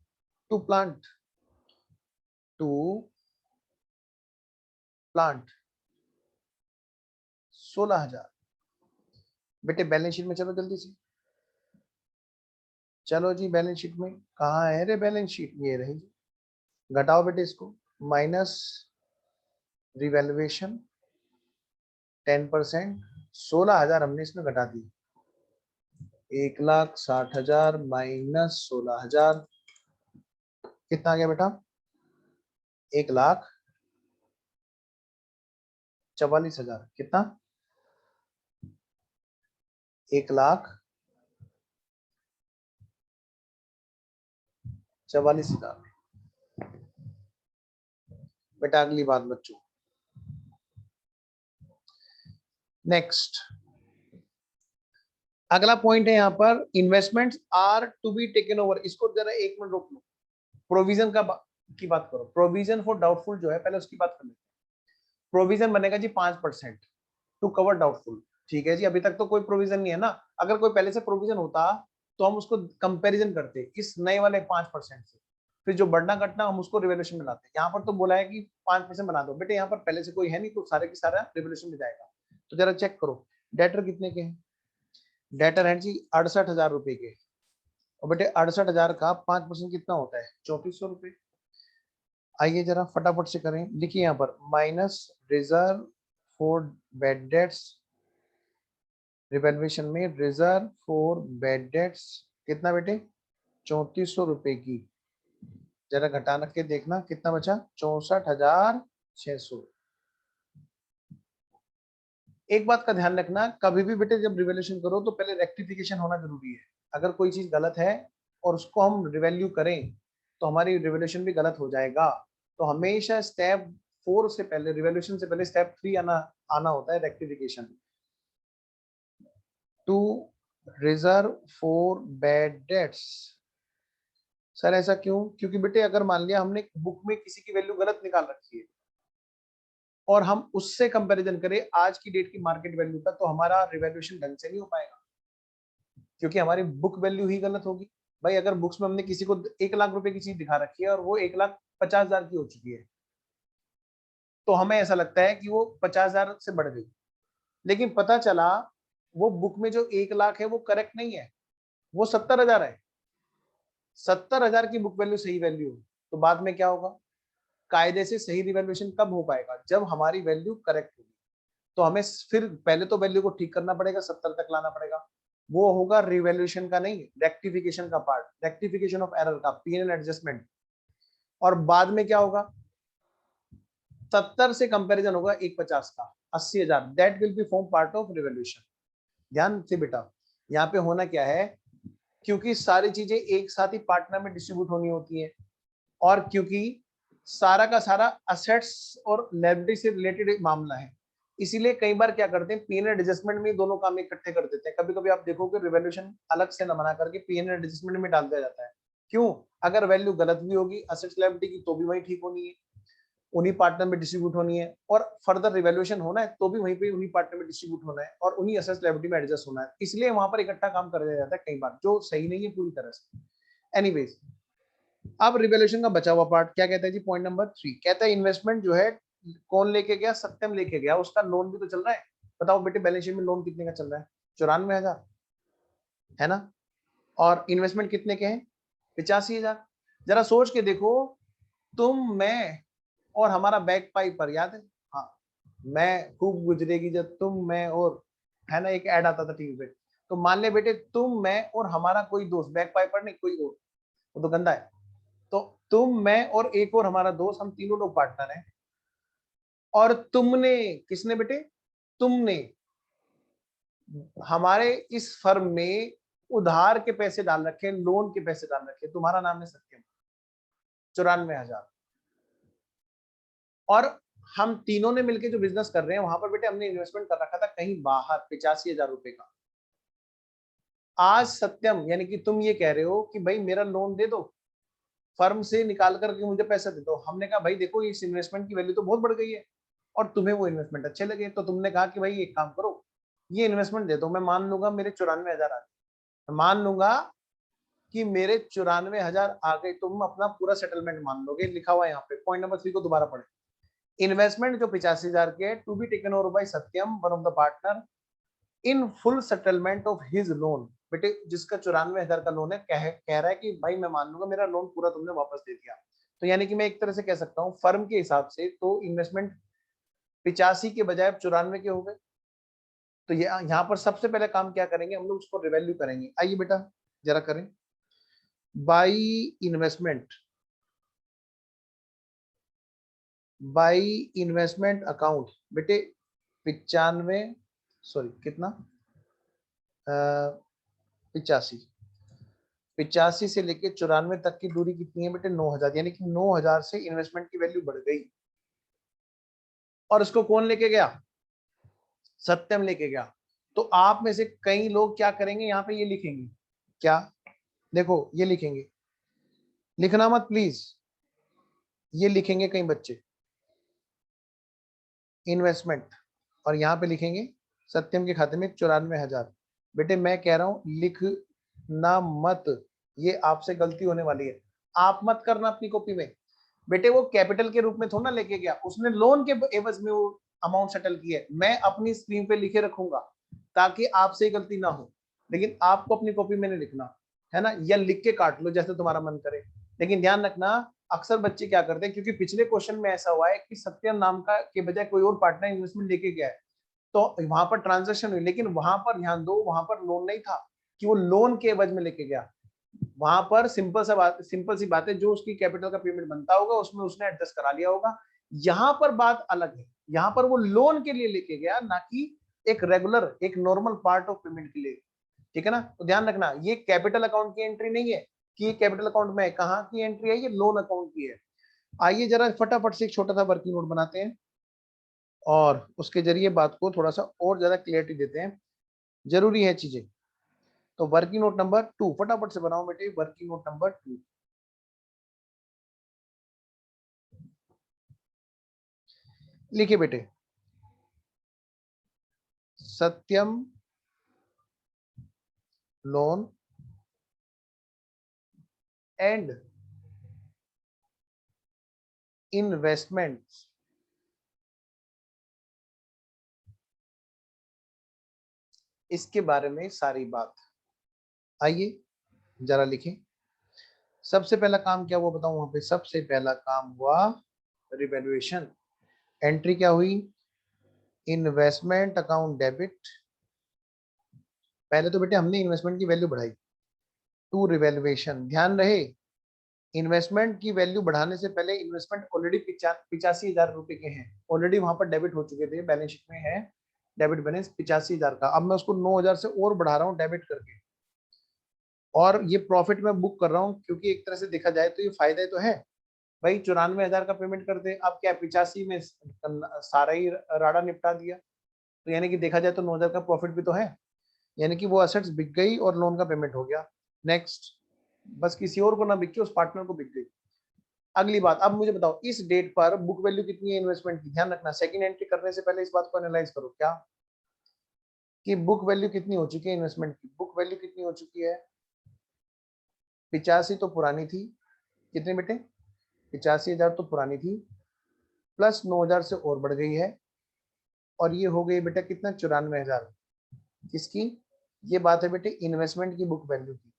To plant, to plant 16,000। बेटे बैलेंस शीट में चलो जल्दी से, चलो जी बैलेंस शीट में, कहाँ है रे बैलेंस शीट, ये रही। घटाओ बेटे इसको, माइनस रिवैल्यूएशन 10%, 16,000 हमने इसमें घटा दी। 1,60,000 माइनस 16,000 कितना आ गया बेटा, 1,44,000। कितना, 1,44,000। बेटा अगली बात बच्चों, नेक्स्ट अगला पॉइंट है यहाँ पर, investments are to be taken over. इसको जरा एक मिनट रोक लो, प्रोविजन की बात करो। प्रोविजन फॉर डाउटफुल जो है, पहले उसकी बात कर लेते हैं। प्रोविजन बनेगा जी 5% टू कवर डाउटफुल। ठीक है जी, अभी तक तो कोई प्रोविजन नहीं है ना। अगर कोई पहले से प्रोविजन होता तो हम उसको कंपैरिजन करते इस नए वाले 5% से, फिर जो बढ़ना घटना हम उसको रिवैल्यूएशन में लाते। यहाँ पर तो बोला है कि 5% बना दो। बेटे यहाँ पर पहले से कोई है नहीं, तो सारे की सारा रिवैल्यूएशन में जाएगा। तो जरा चेक करो, डेटर कितने के हैं। डेटर है जी 68,000 रुपए के। और बेटे 68,000 का 5% कितना होता है, 3,400 रुपए। आइए जरा फटाफट से करें, लिखिए यहाँ पर minus reserve for bad dates, revaluation में रिजर्व फॉर बैड डेट्स कितना बेटे, 3,400 रुपए की। जरा घटा के देखना कितना बचा, 64,600। एक बात का ध्यान रखना, कभी भी बेटे जब रिवैल्यूएशन करो तो पहले रेक्टिफिकेशन होना जरूरी है। अगर कोई चीज गलत है और उसको हम रिवैल्यू करें तो हमारी रिवैल्यूएशन भी गलत हो जाएगा। तो हमेशा स्टेप 4 से पहले, रिवैल्यूएशन से पहले स्टेप 3 आना होता है, rectification. To reserve for bad debts. Sir ऐसा क्यों, क्योंकि बेटे अगर मान लिया हमने बुक में किसी की वैल्यू गलत निकाल रखी है और हम उससे कंपैरिजन करें आज की डेट की मार्केट वैल्यू का, तो हमारा रिवैल्यूएशन ढंग से नहीं हो पाएगा, क्योंकि हमारी बुक वैल्यू ही गलत होगी। भाई अगर बुक्स में हमने किसी को 1,00,000 रुपए की चीज दिखा रखी है और वो 1,50,000 की हो चुकी है, तो हमें ऐसा लगता है कि वो 50,000 से बढ़ गई। लेकिन पता चला वो बुक में जो 1,00,000 है वो करेक्ट नहीं है, वो 70,000 है। 70,000 की बुक वैल्यू सही वैल्यू हो तो बाद में क्या होगा, कायदे से सही रिवैल्यूएशन कब हो पाएगा, जब हमारी वैल्यू करेक्ट होगी। तो हमें फिर पहले तो वैल्यू को ठीक करना पड़ेगा, 70 तक लाना पड़ेगा। वो होगा रिवैल्यूएशन का नहीं, रेक्टिफिकेशन का पार्ट, रेक्टिफिकेशन ऑफ एरर का, पीएनएल एडजस्टमेंट। और बाद में क्या होगा, 70 से कंपैरिजन होगा 1,50 का, 80,000, that will be form part of revaluation. ध्यान से बेटा, यहाँ पे होना क्या है, क्योंकि सारी चीजें एक साथ ही पार्टनर में डिस्ट्रीब्यूट होनी होती है, और क्योंकि सारा का सारा असेट्स और लायबिलिटी से रिलेटेड मामला है, इसीलिए कई बार क्या करते हैं, पीएनएल एडजस्टमेंट में दोनों काम इकट्ठे कर देते हैं। कभी कभी आप देखोगे रिवैल्यूएशन अलग से न बना करके पीएनएल एडजस्टमेंट में डाल दिया जाता है। क्यों, अगर वैल्यू गलत भी होगी असेट्स लायबिलिटी की तो भी वही ठीक होनी है, उन्हीं पार्टनर में डिस्ट्रीब्यूट होनी है, और फर्दर रिवैल्यूएशन होना है तो भी वहीं पे उन्हीं पार्टनर में डिस्ट्रीब्यूट होना है, और उन्हीं असेट्स लायबिलिटी में एडजस्ट होना है। इसलिए वहां पर इकट्ठा काम कर दिया जाता है कई बार, जो सही नहीं है पूरी तरह से। एनीवेज, अब रिवैल्यूएशन का बचा हुआ पार्ट क्या कहता है जी, पॉइंट नंबर 3 कहता है इन्वेस्टमेंट जो है कौन लेके गया, सत्यम लेके गया, उसका लोन भी तो चल रहा है। बताओ बेटे बैलेंस शीट में लोन कितने का चल रहा है, 94,000 है ना, और इन्वेस्टमेंट कितने के हैं, 85,000। जरा सोच के देखो, तुम, मैं और हमारा बैक पाइपर, याद है, हाँ, मैं खूब गुजरेगी जब तुम, मैं और, है ना, एक ऐड आता था टीवी पे। तो मान ले बेटे तुम, मैं और हमारा कोई दोस्त, बैक पाइपर नहीं कोई और, वो तो गंदा है। तो तुम, मैं और एक और हमारा दोस्त, हम तीनों लोग पार्टनर हैं। और तुमने, किसने बेटे, तुमने हमारे इस फर्म में उधार के पैसे डाल रखे, लोन के पैसे डाल रखे, तुम्हारा नाम है सत्यम, 94,000। और हम तीनों ने मिलकर जो बिजनेस कर रहे हैं वहां पर बेटे हमने इन्वेस्टमेंट कर रखा था कहीं बाहर 85,000 रुपए का। आज सत्यम यानी कि तुम ये कह रहे हो कि भाई मेरा लोन दे दो, फर्म से निकाल करके मुझे पैसा दे दो। हमने कहा भाई देखो इस इन्वेस्टमेंट की वैल्यू तो बहुत बढ़ गई है और तुम्हें वो इन्वेस्टमेंट अच्छे लगे, तो तुमने कहा कि भाई एक काम करो, ये इन्वेस्टमेंट दे दो, मैं मान लूंगा मेरे 94,000 आ गए, मैं मान लूंगा कि मेरे 94,000 आ गए, तुम अपना पूरा सेटलमेंट मान लोगे। लिखा हुआ है यहाँ पे, पॉइंट नंबर 3 को दोबारा पढ़े, इन्वेस्टमेंट जो 85,000 के है to be taken over by Satyam one of the partner in full settlement of his loan. बेटे जिसका 94,000 का लोन है, कह रहा है कि भाई मैं मान लूंगा मेरा लोन पूरा तुमने वापस दे दिया। तो यानी कि मैं एक तरह से कह सकता हूँ फर्म के हिसाब से तो इन्वेस्टमेंट 85 के बजाय 94 के हो गए। तो ये यहाँ पर सबसे पहले काम क्या करेंगे हम लोग, उसको रिवैल्यू करेंगे। आइए बेटा जरा करें। By investment, by investment account बेटे 95, सॉरी कितना 85, 85 से लेके 94 तक की दूरी कितनी है बेटे 9,000, यानी कि 9,000 से इन्वेस्टमेंट की वैल्यू बढ़ गई। और इसको कौन लेके गया, सत्यम लेके गया। तो आप में से कई लोग क्या करेंगे, यहाँ पे ये लिखेंगे, क्या देखो ये लिखेंगे, लिखना मत प्लीज, ये लिखेंगे कई बच्चे इन्वेस्टमेंट और यहाँ पे लिखेंगे सत्यम के खाते में 94,000। बेटे मैं कह रहा हूं लिखना मत, ये आपसे गलती होने वाली है। आप मत करना अपनी कॉपी में। बेटे वो कैपिटल के रूप में थोड़ा ना लेके गया, उसने लोन के एवज में वो अमाउंट सेटल की है। मैं अपनी स्क्रीन पे लिखे रखूंगा ताकि आपसे गलती ना हो, लेकिन आपको अपनी कॉपी में नहीं लिखना है ना, या लिख के काट लो जैसे तुम्हारा मन करे। लेकिन ध्यान रखना अक्सर बच्चे क्या करते हैं, क्योंकि पिछले क्वेश्चन में ऐसा हुआ है कि सत्यम नाम का के बजाय कोई और पार्टनर इन्वेस्टमेंट लेके गया है, तो वहां पर ट्रांजेक्शन हुई, लेकिन वहां पर ध्यान दो वहां पर लोन नहीं था कि वो लोन के एवज में लेके गया। वहां पर सिंपल सी बात है, जो उसकी कैपिटल का पेमेंट बनता होगा उसमें उसने एडजस्ट करा लिया होगा। यहाँ पर बात अलग है, यहाँ पर वो लोन के लिए लेके गया, ना कि एक रेगुलर एक नॉर्मल पार्ट ऑफ पेमेंट के लिए। ठीक है ना, तो ध्यान रखना ये कैपिटल अकाउंट की एंट्री नहीं है कि ये कैपिटल अकाउंट में कहाँ की एंट्री है, ये लोन अकाउंट की है। आइए जरा फटाफट से एक छोटा सा वर्किंग नोट बनाते हैं और उसके जरिए बात को थोड़ा सा और ज्यादा क्लियरिटी देते हैं, जरूरी है चीजें। तो वर्किंग नोट नंबर 2 फटाफट से बनाओ बेटे, वर्किंग नोट नंबर 2 लिखिए बेटे। सत्यम लोन एंड इन्वेस्टमेंट, इसके बारे में सारी बात। आइए जरा लिखें। सबसे पहला काम क्या हुआ बताऊं, वहां पे सबसे पहला काम हुआ रिवैल्यूएशन। एंट्री क्या हुई, इन्वेस्टमेंट अकाउंट डेबिट। पहले तो बेटे हमने इन्वेस्टमेंट की वैल्यू बढ़ाई टू रिवैल्यूएशन। ध्यान रहे इन्वेस्टमेंट की वैल्यू बढ़ाने से पहले इन्वेस्टमेंट ऑलरेडी 85,000 रुपए के हैं, ऑलरेडी वहां पर डेबिट हो चुके थे, बैलेंस शीट में है डेबिट बैलेंस 85,000 का। अब मैं उसको 9,000 से और बढ़ा रहा हूँ डेबिट करके, और ये प्रॉफिट में बुक कर रहा हूँ, क्योंकि एक तरह से देखा जाए तो ये फायदा तो है भाई। 94,000 का पेमेंट कर दे, अब क्या 85 में सारा ही राडा निपटा दिया, तो यानी कि देखा जाए तो 9,000 का प्रॉफिट भी तो है, यानी कि वो असेट्स बिक गई और लोन का पेमेंट हो गया। नेक्स्ट, बस किसी और को ना बिक के उस पार्टनर को बिक गई। अगली बात, अब मुझे बताओ इस डेट पर बुक वैल्यू कितनी है इन्वेस्टमेंट की। ध्यान रखना सेकंड एंट्री करने से पहले इस बात को एनालाइज करो, क्या कि बुक वैल्यू कितनी हो चुकी है इन्वेस्टमेंट की। बुक वैल्यू कितनी हो चुकी है, 85 तो पुरानी थी, कितने बेटे 85,000 तो पुरानी थी, प्लस 9,000 से और बढ़ गई है, और ये हो गई बेटा कितना 94,000 किसकी, ये बात है बेटे इन्वेस्टमेंट की बुक वैल्यू की।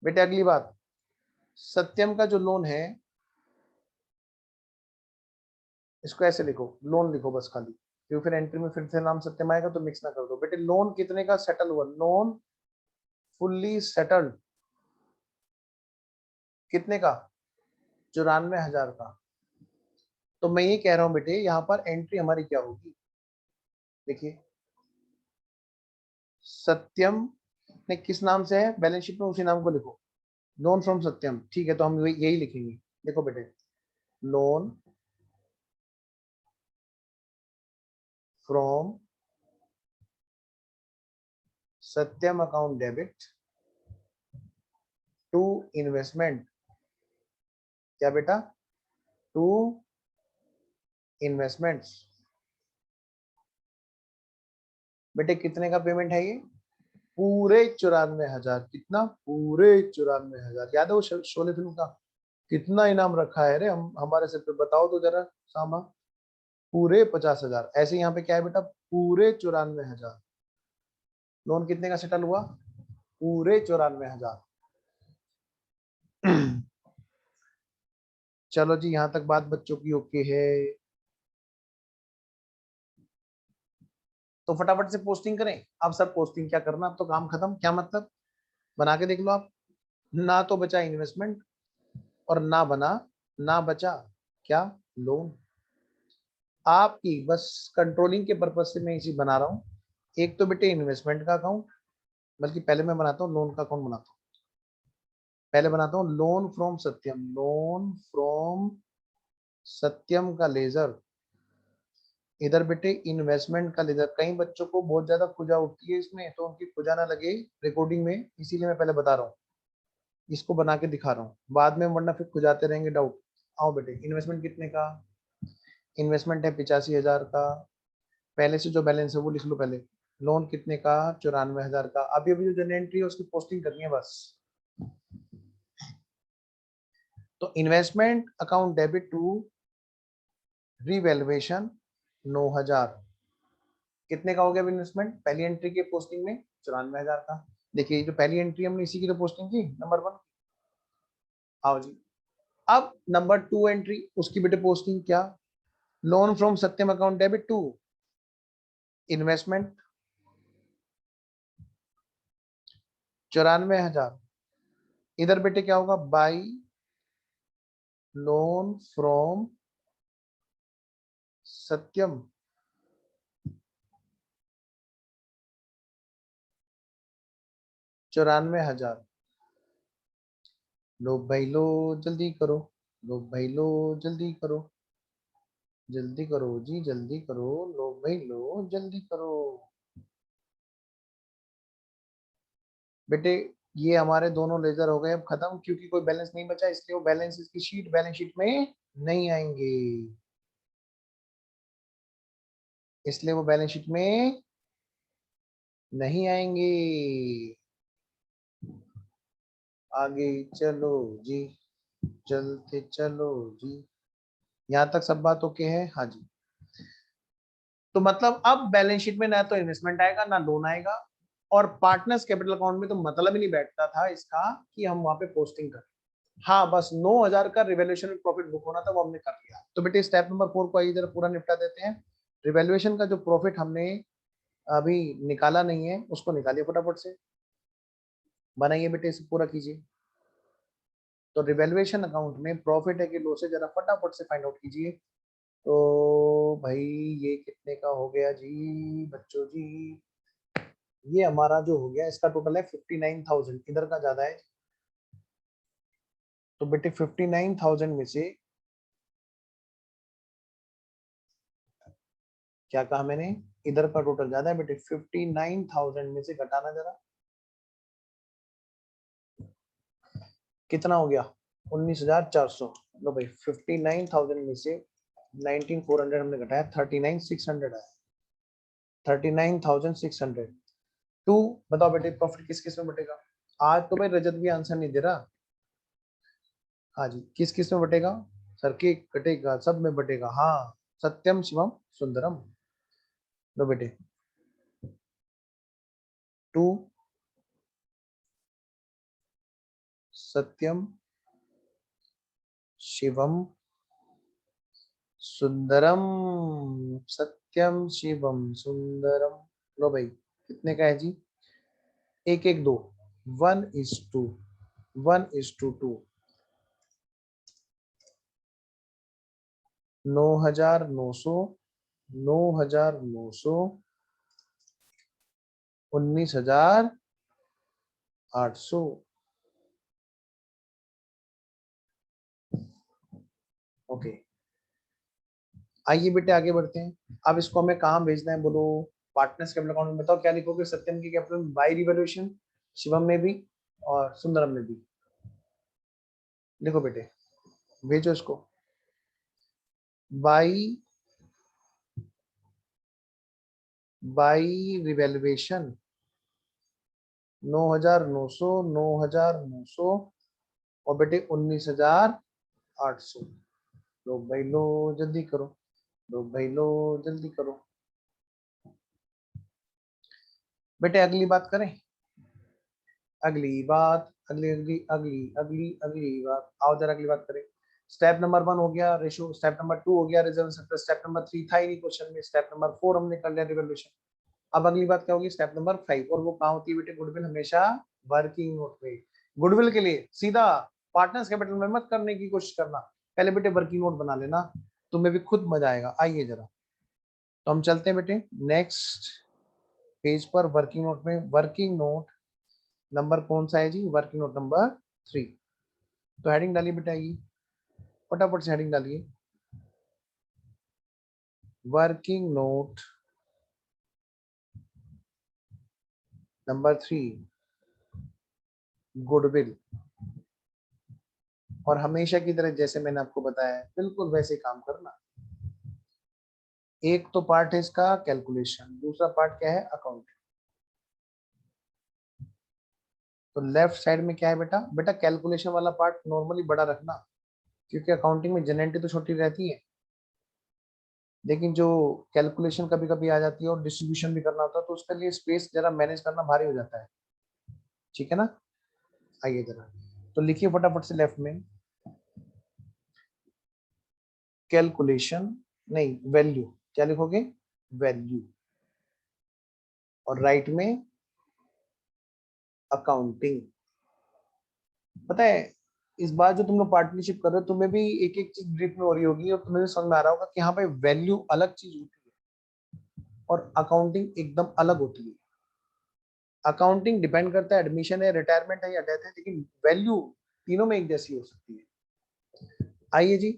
बेटे अगली बात, सत्यम का जो लोन है इसको ऐसे लिखो, लोन लिखो बस खाली, क्योंकि फिर एंट्री में फिर से नाम सत्यम आएगा तो मिक्स ना कर दो। बेटे लोन कितने का सेटल हुआ, लोन फुल्ली सेटल्ड कितने का 94,000 का। तो मैं ये कह रहा हूं बेटे यहाँ पर एंट्री हमारी क्या होगी, देखिए सत्यम ने किस नाम से है बैलेंस शीट में उसी नाम को लिखो, लोन फ्रॉम सत्यम। ठीक है, तो हम यही लिखेंगे। देखो बेटे loan from Satyam account debit to investment, क्या बेटा टू इन्वेस्टमेंट्स। बेटे कितने का पेमेंट है ये, पूरे 94,000। कितना, पूरे 94,000। याद है वो शोले फिल्म का, कितना इनाम रखा है रे हम हमारे सिर पे, बताओ तो जरा सामा। पूरे 50,000। ऐसे यहाँ पे क्या है बेटा, पूरे 94,000। लोन कितने का सेटल हुआ, पूरे 94,000। चलो जी, यहाँ तक बात बच्चों की ओके है। तो फटाफट से पोस्टिंग करें। अब सर पोस्टिंग क्या करना, अब तो काम खत्म। क्या मतलब, बना के देख लो आप। ना तो बचा इन्वेस्टमेंट, और ना बचा क्या, लोन। आपकी बस कंट्रोलिंग के पर्पज से मैं इसी बना रहा हूँ। एक तो बेटे इन्वेस्टमेंट का अकाउंट, बल्कि पहले मैं बनाता हूँ लोन का अकाउंट बनाता हूँ। पहले बनाता हूँ loan from Satyam, loan from Satyam का लेजर। इधर बेटे इन्वेस्टमेंट का लेजर। कई बच्चों को बहुत ज्यादा खुजा उठती है इसमें, तो उनकी खुजा ना लगे रिकॉर्डिंग में, इसीलिए मैं पहले बता रहा हूँ, इसको बना के दिखा रहा हूँ बाद में, वरना फिर खुजाते रहेंगे डाउट। आओ बेटे, इन्वेस्टमेंट कितने का, इन्वेस्टमेंट है 85,000 का। पहले से जो बैलेंस है वो लिख लो पहले। लोन कितने का, 94,000 का। अभी अभी जो जनरल एंट्री है उसकी पोस्टिंग करनी है बस। तो investment account debit to revaluation 9,000। कितने का हो गया इन्वेस्टमेंट पहली एंट्री की पोस्टिंग में, 94,000 का। देखिए जो पहली एंट्री हमने इसी की तो पोस्टिंग की, नंबर 1। आओ जी, अब नंबर 2 एंट्री, उसकी बेटे पोस्टिंग क्या, loan from Satyam account debit to investment 94,000। इधर बेटे क्या होगा, बाई लोन फ्रॉम सत्यम 94,000। लो भाई लो, जल्दी करो। लो भाई लो, जल्दी करो। जल्दी करो जी, जल्दी करो। लो भाई लो, जल्दी करो। बेटे ये हमारे दोनों लेजर हो गए अब खत्म, क्योंकि कोई बैलेंस नहीं बचा, इसलिए वो बैलेंस की शीट बैलेंस शीट में नहीं आएंगे। इसलिए वो बैलेंस शीट में नहीं आएंगे। आगे चलो जी, चलते चलो जी। यहाँ तक सब बात ओके है, हाँ जी। तो मतलब अब बैलेंस शीट में ना तो इन्वेस्टमेंट आएगा ना लोन आएगा, और पार्टनर्स कैपिटल अकाउंट में तो मतलब ही नहीं बैठता था इसका कि हम वहां पे पोस्टिंग करें। हाँ, बस 9,000 का रिवैल्यूएशन प्रॉफिट बुक होना था, वो हमने कर लिया। तो बेटे स्टेप नंबर 4 को आइए जरा पूरा निपटा देते हैं। रिवैल्यूएशन का जो प्रॉफिट हमने अभी निकाला नहीं है उसको निकालिए फटाफट से, बनाइए बेटे, इसे पूरा कीजिए। तो रिवैल्यूएशन अकाउंट में प्रॉफिट है कि लॉस है, जरा फटाफट से फाइंड आउट कीजिए। तो भाई ये कितने का हो गया जी बच्चों जी, ये हमारा जो हो गया इसका टोटल है 59,000, इधर का ज्यादा है। तो बेटे 59,000 में से क्या कहा मैंने, इधर का टोटल ज्यादा है बेटे, 59,000 में से घटाना जरा, कितना हो गया, 19,400। लो भाई 59,000 में से 19,400 हमने घटाया, 39,600 आया। 39,600 टू, बताओ बेटे प्रॉफिट किस किस में बटेगा। आज तो भाई रजत भी आंसर नहीं दे रहा। हाँ जी, किस किस में बटेगा, सर के कटेगा, सब में बटेगा, हाँ। सत्यम शिवम सुंदरम। लो बेटे, टू सत्यम शिवम सुंदरम, सत्यम शिवम सुंदरम। लो भाई कितने का है जी, 112, 1:2, 1:2। 9,900, 9,900, 19,800। ओके, आइए बेटे आगे बढ़ते हैं। अब इसको हमें कहाँ भेजना है बोलो, पार्टनर्स कैपिटल अकाउंट में। बताओ क्या लिखोगे, सत्यम की कैपिटल में बाई रिवैल्यूएशन, शिवम में भी और सुंदरम में भी। लिखो बेटे, भेजो इसको। बाई बाई रिवैल्यूएशन 9,900, 9,900, और बेटे 19,000 800। लो भाई लो, जल्दी करो, लो भाई लो, जल्दी करो। बेटे अगली बात करें, अगली बात, अगली अगली अगली अगली अगली बात, आओ जरा अगली बात करें। स्टेप नंबर 1 हो गया रेशो, स्टेप नंबर 2 हो गया रिजर्व सेक्टर, स्टेप नंबर 3 था ही नहीं क्वेश्चन में, स्टेप नंबर 4 हमने कर लिया रिवैल्यूएशन। अब अगली बात क्या होगी, स्टेप नंबर 5, और वो कहाँ होती है बेटे, गुडविल हमेशा वर्किंग नोट में। गुडविल के लिए सीधा पार्टनर्स कैपिटल में मत करने की कोशिश करना, पहले बेटे वर्किंग नोट बना लेना, तुम्हें भी खुद मजा आएगा। आइए जरा, तो हम चलते हैं बेटे नेक्स्ट पेज पर। वर्किंग नोट में वर्किंग नोट नंबर कौन सा है जी, वर्किंग नोट नंबर 3। तो हेडिंग डालिए बेटा, ये फटाफट से हेडिंग डालिए, वर्किंग नोट नंबर 3, गुडविल। और हमेशा की तरह जैसे मैंने आपको बताया है बिल्कुल वैसे काम करना। एक तो पार्ट है इसका कैलकुलेशन, दूसरा पार्ट क्या है, अकाउंट। तो लेफ्ट साइड में क्या है बेटा, बेटा कैलकुलेशन वाला पार्ट नॉर्मली बड़ा रखना, क्योंकि अकाउंटिंग में जनरलिटी तो छोटी रहती है, लेकिन जो कैलकुलेशन कभी कभी आ जाती है और डिस्ट्रीब्यूशन भी करना होता है, तो उसके लिए स्पेस जरा मैनेज करना भारी हो जाता है, ठीक है ना। आइए जरा, तो लिखिए फटाफट से लेफ्ट में कैलकुलेशन, नहीं वैल्यू, क्या लिखोगे, वैल्यू, और राइट में अकाउंटिंग। पता है इस बार जो तुम लोग पार्टनरशिप कर रहे हो, तुम्हें भी एक एक चीज ब्रीफ में हो रही होगी, और तुम्हें भी समझ में आ रहा होगा कि यहाँ पे वैल्यू अलग चीज होती है और अकाउंटिंग एकदम अलग होती है। अकाउंटिंग डिपेंड करता है एडमिशन है, रिटायरमेंट है या डेथ है, लेकिन वैल्यू तीनों में एक जैसी हो सकती है। आइए जी,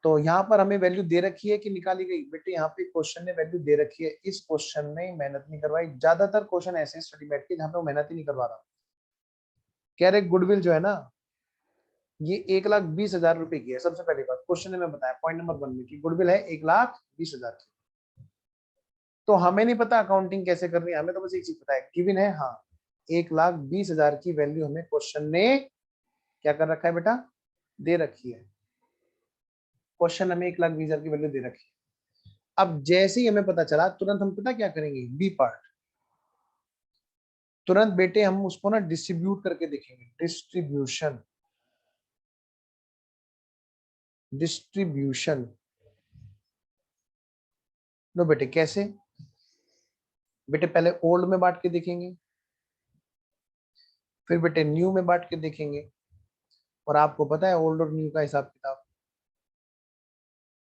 तो यहाँ पर हमें वैल्यू दे रखी है कि निकाली गई, बेटे यहाँ पे क्वेश्चन ने वैल्यू दे रखी है, इस क्वेश्चन ने मेहनत नहीं करवाई। ज्यादातर क्वेश्चन ऐसे स्टडी मैट के जहाँ पे वो मेहनत ही नहीं करवा रहा, कह रहे गुडविल जो है ना, ये 1,20,000 रुपए की है। सबसे पहली बात क्वेश्चन ने मैं बताया पॉइंट नंबर 1 में कि गुडविल है 1,20,000 की। तो हमें नहीं पता अकाउंटिंग कैसे करनी है, हमें तो बस एक चीज पता है, गिवन है हाँ 1,20,000 की वैल्यू हमें क्वेश्चन ने क्या कर रखा है बेटा, दे रखी है। क्वेश्चन हमें 1,20,000 की वैल्यू दे रखी है। अब जैसे ही हमें पता चला, तुरंत हम पता क्या करेंगे, बी पार्ट, तुरंत बेटे हम उसको ना डिस्ट्रीब्यूट करके देखेंगे। डिस्ट्रीब्यूशन, डिस्ट्रीब्यूशन लो बेटे कैसे, बेटे पहले ओल्ड में बांट के देखेंगे, फिर बेटे न्यू में बांट के देखेंगे। और आपको पता है ओल्ड और न्यू का हिसाब किताब,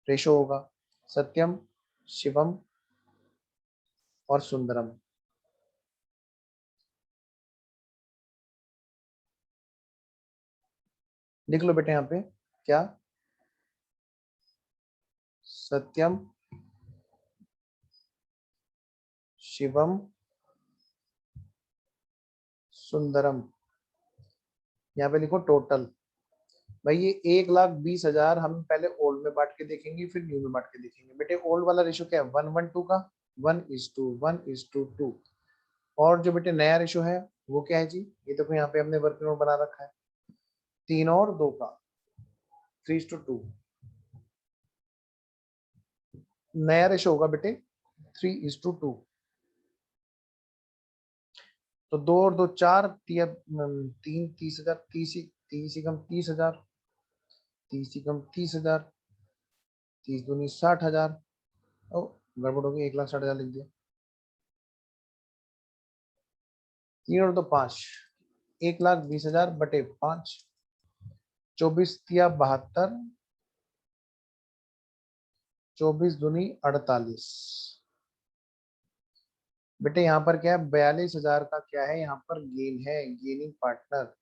रेशो होगा सत्यम, शिवम और सुंदरम। लिख लो बेटे यहाँ पे क्या, सत्यम, शिवम, सुंदरम। यहाँ पे लिखो टोटल। भाई ये 1,20,000 हम पहले ओल्ड में बांट के देखेंगे, फिर न्यू में बांट के देखेंगे। बेटे ओल्ड वाला रेशो क्या है, 1:1:2 का, 1:1:2। और जो बेटे नया रेशो है वो क्या है जी, ये देखो यहाँ पे हमने वर्किंग नोट बना रखा है, 3:2 का, 3:2। नया रेशो होगा बेटे 3:2। तो 2 और 2 4, तीन, 30,000, तीस ही कम 30,000, 30 ही कम 30,000, 30 दूनी 60,000। ओ गड़बड़ हो गई, 1,60,000 लिख दिया। 3 और 2 5, 1,20,000 बटे 5, 24 तिया 72, 24 दूनी 48। बेटे यहाँ पर क्या है, 42,000 का क्या है यहाँ पर गेन है, गेनिंग पार्टनर।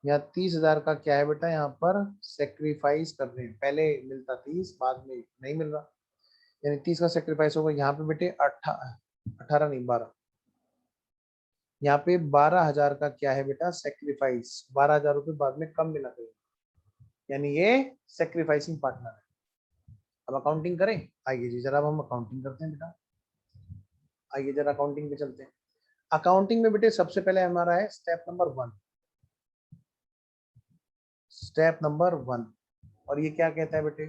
यहाँ 30,000 का क्या है बेटा, यहाँ पर सेक्रीफाइस कर रहे हैं, पहले मिलता 30 बाद में नहीं मिल रहा, यानी 30 का सेक्रीफाइस होगा। यहाँ पे बेटे 18 नहीं 12, यहाँ पे 12,000 का क्या है बेटा, सेक्रीफाइस, 12,000 रुपये बाद में कम मिला करें, यानी ये सेक्रीफाइसिंग पार्टनर है। अब अकाउंटिंग करें, आइए जी जरा अब हम अकाउंटिंग करते हैं बेटा। आइए जरा अकाउंटिंग पे चलते हैं। अकाउंटिंग में बेटे सबसे पहले हमारा है स्टेप नंबर 1, स्टेप नंबर 1। और ये क्या कहता है बेटे,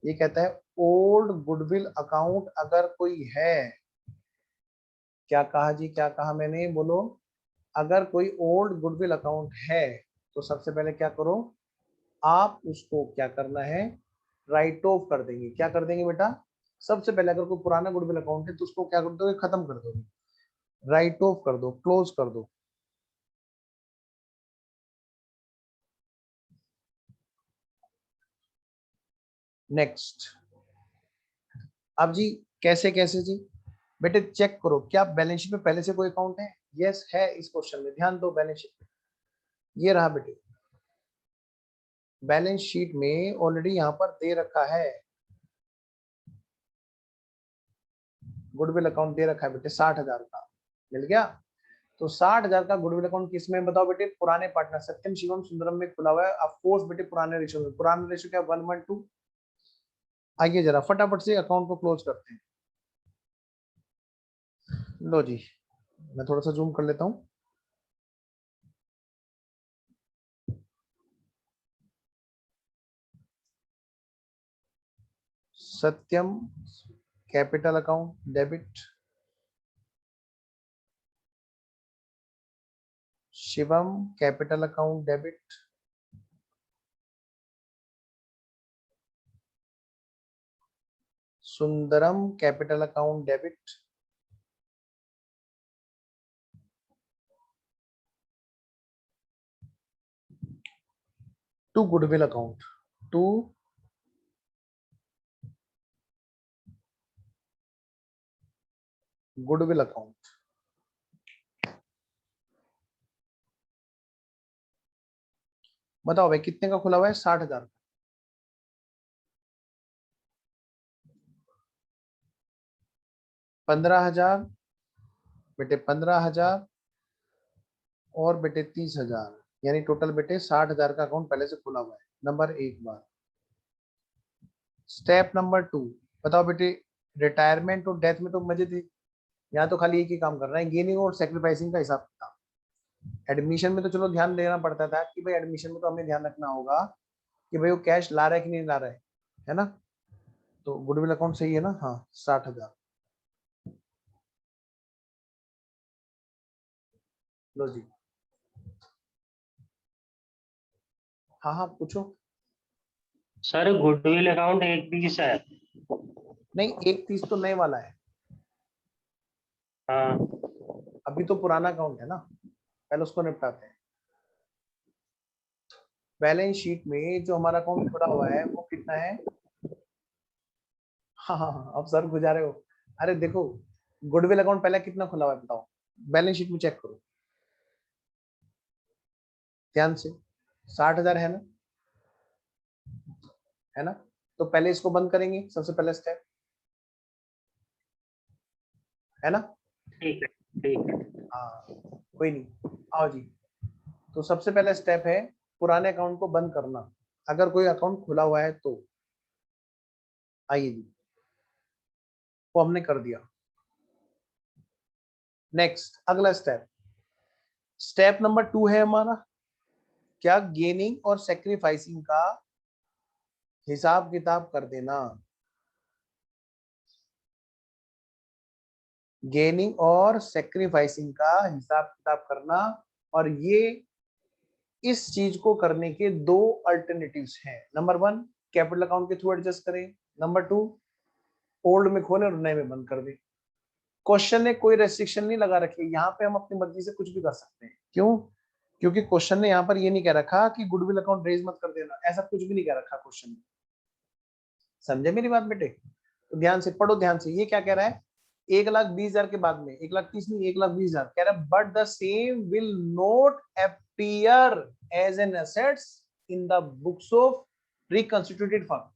ये कहता है ओल्ड गुडविल अकाउंट अगर कोई है, क्या कहा जी, क्या कहा मैंने, बोलो, अगर कोई ओल्ड गुडविल अकाउंट है तो सबसे पहले क्या करो, आप उसको क्या करना है, राइट ऑफ कर देंगे। क्या कर देंगे बेटा, सबसे पहले अगर कोई पुराना गुडविल अकाउंट है तो उसको क्या कर दोगे, खत्म कर दोगे, राइट ऑफ कर दो, क्लोज कर दो। नेक्स्ट। अब जी कैसे कैसे जी, बेटे चेक करो क्या बैलेंस शीट में पहले से कोई अकाउंट है। यस है, इस क्वेश्चन में ध्यान दो, बैलेंस शीट में ये रहा बेटे, बैलेंस शीट में ऑलरेडी यहाँ पर दे रखा है, गुडविल अकाउंट दे रखा है बेटे 60,000 का, मिल गया। तो 60,000 का गुडविल अकाउंट किसमें बताओ बेटे, पुराने पार्टनर सत्यम शिवम सुंदरम में खुला हुआ है। ऑफ कोर्स बेटे पुराने रेशियो में, पुराने रेशियो क्या 1:2। आइए जरा फटाफट से अकाउंट को क्लोज करते हैं। लो जी, मैं थोड़ा सा जूम कर लेता हूँ। Satyam capital account debit, Shivam capital account debit, Sundaram capital account debit, to goodwill account, to goodwill account. बताओ भाई कितने का खुला हुआ है, 60,000। 15,000 बेटे, 15,000 और बेटे 30,000, यानी टोटल बेटे 60,000 का अकाउंट पहले से खुला हुआ है। नंबर एक बात। स्टेप नंबर 2, बताओ बेटे, रिटायरमेंट और डेथ में तो मजे थे, यहाँ तो खाली एक ही काम कर रहा है, गेनिंग और सेक्रीफाइसिंग का हिसाब किताब। एडमिशन में तो चलो ध्यान देना पड़ता था कि भाई एडमिशन में तो हमें ध्यान रखना होगा कि भाई वो कैश ला रहा है कि नहीं ला रहा है ना। तो गुडविल अकाउंट सही है ना, हाँ 60,000। लो जी, हाँ हाँ पूछो। सर गुडविल अकाउंट 1:20 है। नहीं 31 तो नए वाला है, हाँ अभी तो पुराना अकाउंट है ना, पहले उसको निपटाते हैं। बैलेंस शीट में जो हमारा अकाउंट खुला हुआ है वो कितना है, हाँ हाँ हाँ, अब सर गुजारे हो। अरे देखो, गुडविल अकाउंट पहले कितना खुला हुआ है बताओ, बैलेंस शीट में चेक करो ध्यान से, 60,000 है ना, है ना। तो पहले इसको बंद करेंगे, सबसे पहले स्टेप, है ना। ठीक है ठीक है। हाँ कोई नहीं, आओ जी। तो सबसे पहला स्टेप है पुराने अकाउंट को बंद करना, अगर कोई अकाउंट खुला हुआ है तो। आइए जी, वो हमने कर दिया। नेक्स्ट अगला स्टेप, स्टेप नंबर 2 है हमारा क्या, गेनिंग और सेक्रीफाइसिंग का हिसाब किताब कर देना। गेनिंग और सेक्रीफाइसिंग का हिसाब किताब करना, और ये इस चीज को करने के दो अल्टरनेटिव्स हैं। नंबर 1 कैपिटल अकाउंट के थ्रू एडजस्ट करें, नंबर 2 ओल्ड में खोले और नए में बंद कर दें। क्वेश्चन ने कोई रेस्ट्रिक्शन नहीं लगा रखी, यहाँ पे हम अपनी मर्जी से कुछ भी कर सकते हैं। क्यों, क्योंकि क्वेश्चन ने यहाँ पर ये नहीं कह रखा कि गुडविल अकाउंट रेज मत कर देना, ऐसा कुछ भी नहीं कह रखा क्वेश्चन ने। समझे मेरी बात बेटे, तो ध्यान से पढ़ो, ध्यान से। ये क्या कह रहा है, 1,20,000 के बाद में 1,30,000 नहीं 1,20,000 कह रहा है, but the same will not appear as an assets in the books of reconstituted firm.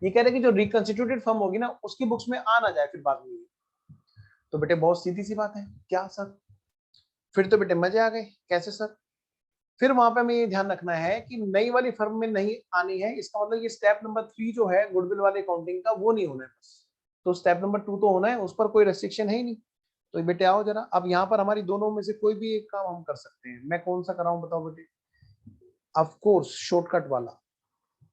ये कह रहे हैं कि जो रिकंस्टिट्यूटेड फर्म होगी ना उसकी बुक्स में आ ना जाए फिर बाद में। तो बेटे बहुत सीधी सी बात है, क्या सर, फिर तो बेटे मजे आ गए, कैसे सर। फिर वहां पे हमें ये ध्यान रखना है कि नई वाली फर्म में नहीं आनी है, इसका मतलब ये स्टेप नंबर 3 जो है गुडविल वाले अकाउंटिंग का वो नहीं होना है बस। तो स्टेप नंबर 2 तो होना है, उस पर कोई रेस्ट्रिक्शन है ही नहीं। तो बेटे आओ जरा, अब यहाँ पर हमारी दोनों में से कोई भी एक काम हम कर सकते हैं। मैं कौन सा कराऊं बताओ बेटे, ऑफ कोर्स शॉर्टकट वाला,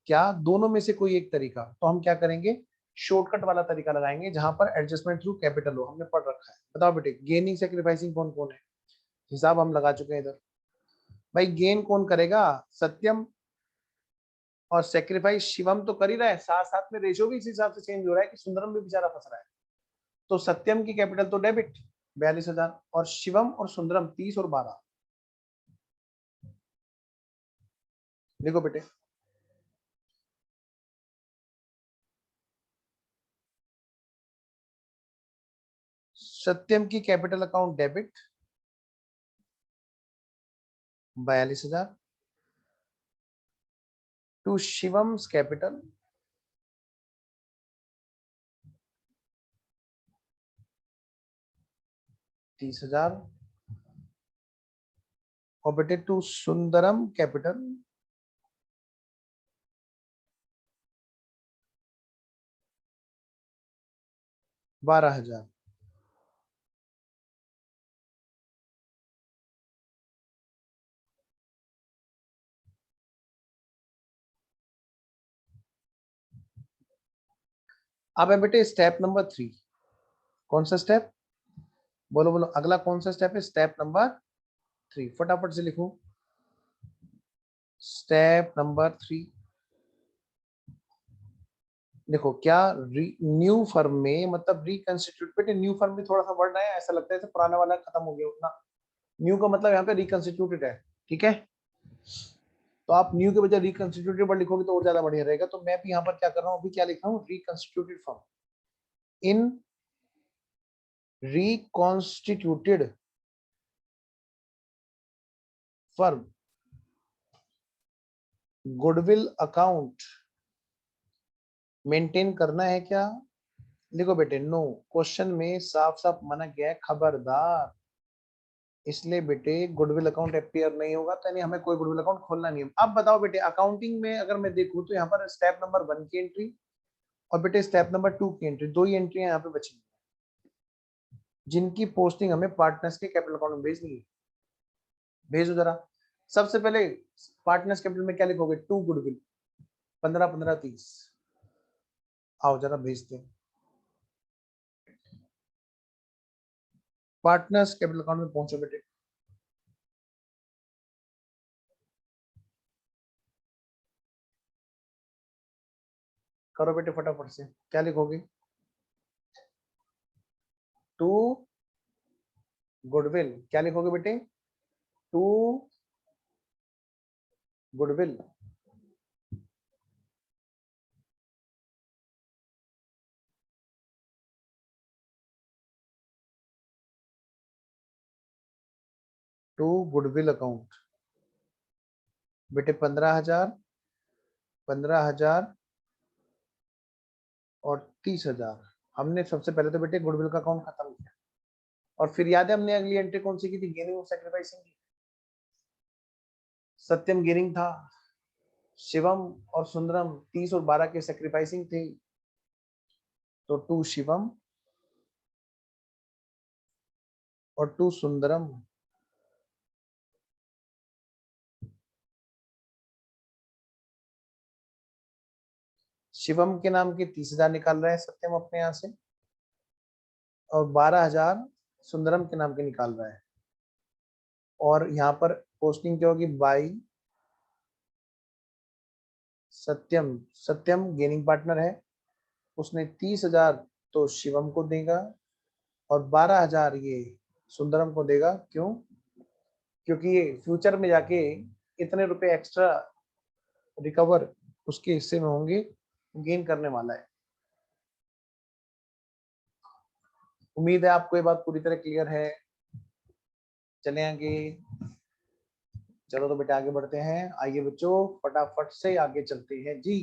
क्या दोनों में से कोई एक तरीका, तो हम क्या करेंगे, शॉर्टकट वाला तरीका लगाएंगे जहां पर एडजस्टमेंट थ्रू कैपिटल हो, हमने पढ़ रखा है। बताओ बेटे, गेनिंग सेक्रीफाइसिंग कौन कौन है, हिसाब हम लगा चुके हैं इधर। भाई गेन कौन करेगा, सत्यम, और सेक्रीफाइस शिवम तो कर ही रहा है, साथ साथ में रेशियो भी इस हिसाब से चेंज हो रहा है कि सुंदरम भी बेचारा फंस रहा है। तो सत्यम की कैपिटल तो डेबिट 42,000, और शिवम और सुंदरम 30 और 12। देखो बेटे, सत्यम की capital account debit 42,000 to Shivam's capital 30,000, और बेटे टू सुंदरम कैपिटल 12,000। अब है बेटे स्टेप नंबर 3। कौन सा स्टेप, बोलो बोलो, अगला कौन सा स्टेप है, स्टेप नंबर 3, फटाफट से लिखो। स्टेप नंबर 3, देखो क्या, न्यू फर्म में मतलब रिकंस्टिट्यूट, बेटे न्यू फर्म में थोड़ा सा वर्ड आया, ऐसा लगता है पुराना वाला खत्म हो गया उतना। न्यू का मतलब यहाँ पे रिकंस्टिट्यूटेड है, ठीक है। तो आप न्यू के बजाय रिकंस्टिट्यूटेड वर्ड लिखोगे तो और ज्यादा बढ़िया रहेगा। तो मैं भी यहाँ पर क्या कर रहा हूँ, अभी क्या लिख रहा हूँ, reconstituted firm, in reconstituted firm goodwill account maintain करना है क्या। देखो बेटे, नो, क्वेश्चन में साफ साफ मना किया है, खबरदार। इसलिए बेटे गुडविल अकाउंट अपीयर नहीं होगा, तो यानी हमें कोई गुडविल अकाउंट खोलना नहीं है। अब बताओ बेटे, अकाउंटिंग में अगर मैं देखूं तो यहाँ पर स्टेप नंबर 1 की एंट्री और बेटे स्टेप नंबर 2 की एंट्री, दो ही एंट्री यहाँ पे बची, जिनकी पोस्टिंग हमें पार्टनर्स के कैपिटल अकाउंट में भेजनी है। भेजो जरा। सबसे पहले पार्टनर्स कैपिटल में क्या लिखोगे, टू गुडविल, 15 15 30। आओ जरा भेजते हैं। पार्टनर्स कैपिटल अकाउंट में पहुंचो बेटे, करो बेटे फटाफट से, क्या लिखोगे, टू गुडविल, क्या लिखोगे बेटे, to goodwill, to goodwill account. बेटे 15,000, 15,000 और 30,000। हमने सबसे पहले तो बेटे गुडविल का अकाउंट खत्म किया, और फिर याद है हमने अगली एंट्री कौन सी की थी, गेनिंग और सैक्रिफाइसिंग की। सत्यम गेनिंग था, शिवम और सुंदरम 30 और 12 के सैक्रिफाइसिंग थे। तो टू शिवम और टू सुंदरम। शिवम के नाम के 30,000 निकाल रहा है सत्यम अपने यहां से, और 12,000 सुंदरम के नाम के निकाल रहा है। और यहाँ पर पोस्टिंग क्या होगी, by Satyam. Satyam gaining partner है, उसने 30,000 तो शिवम को देगा और 12,000 ये सुंदरम को देगा। क्यों, क्योंकि ये फ्यूचर में जाके इतने रुपए एक्स्ट्रा रिकवर उसके हिस्से में होंगे, गेन करने वाला है। उम्मीद है आपको ये बात पूरी तरह क्लियर है। चले आगे, चलो तो बेटा आगे बढ़ते हैं। आइए बच्चों फटाफट से आगे चलते हैं जी,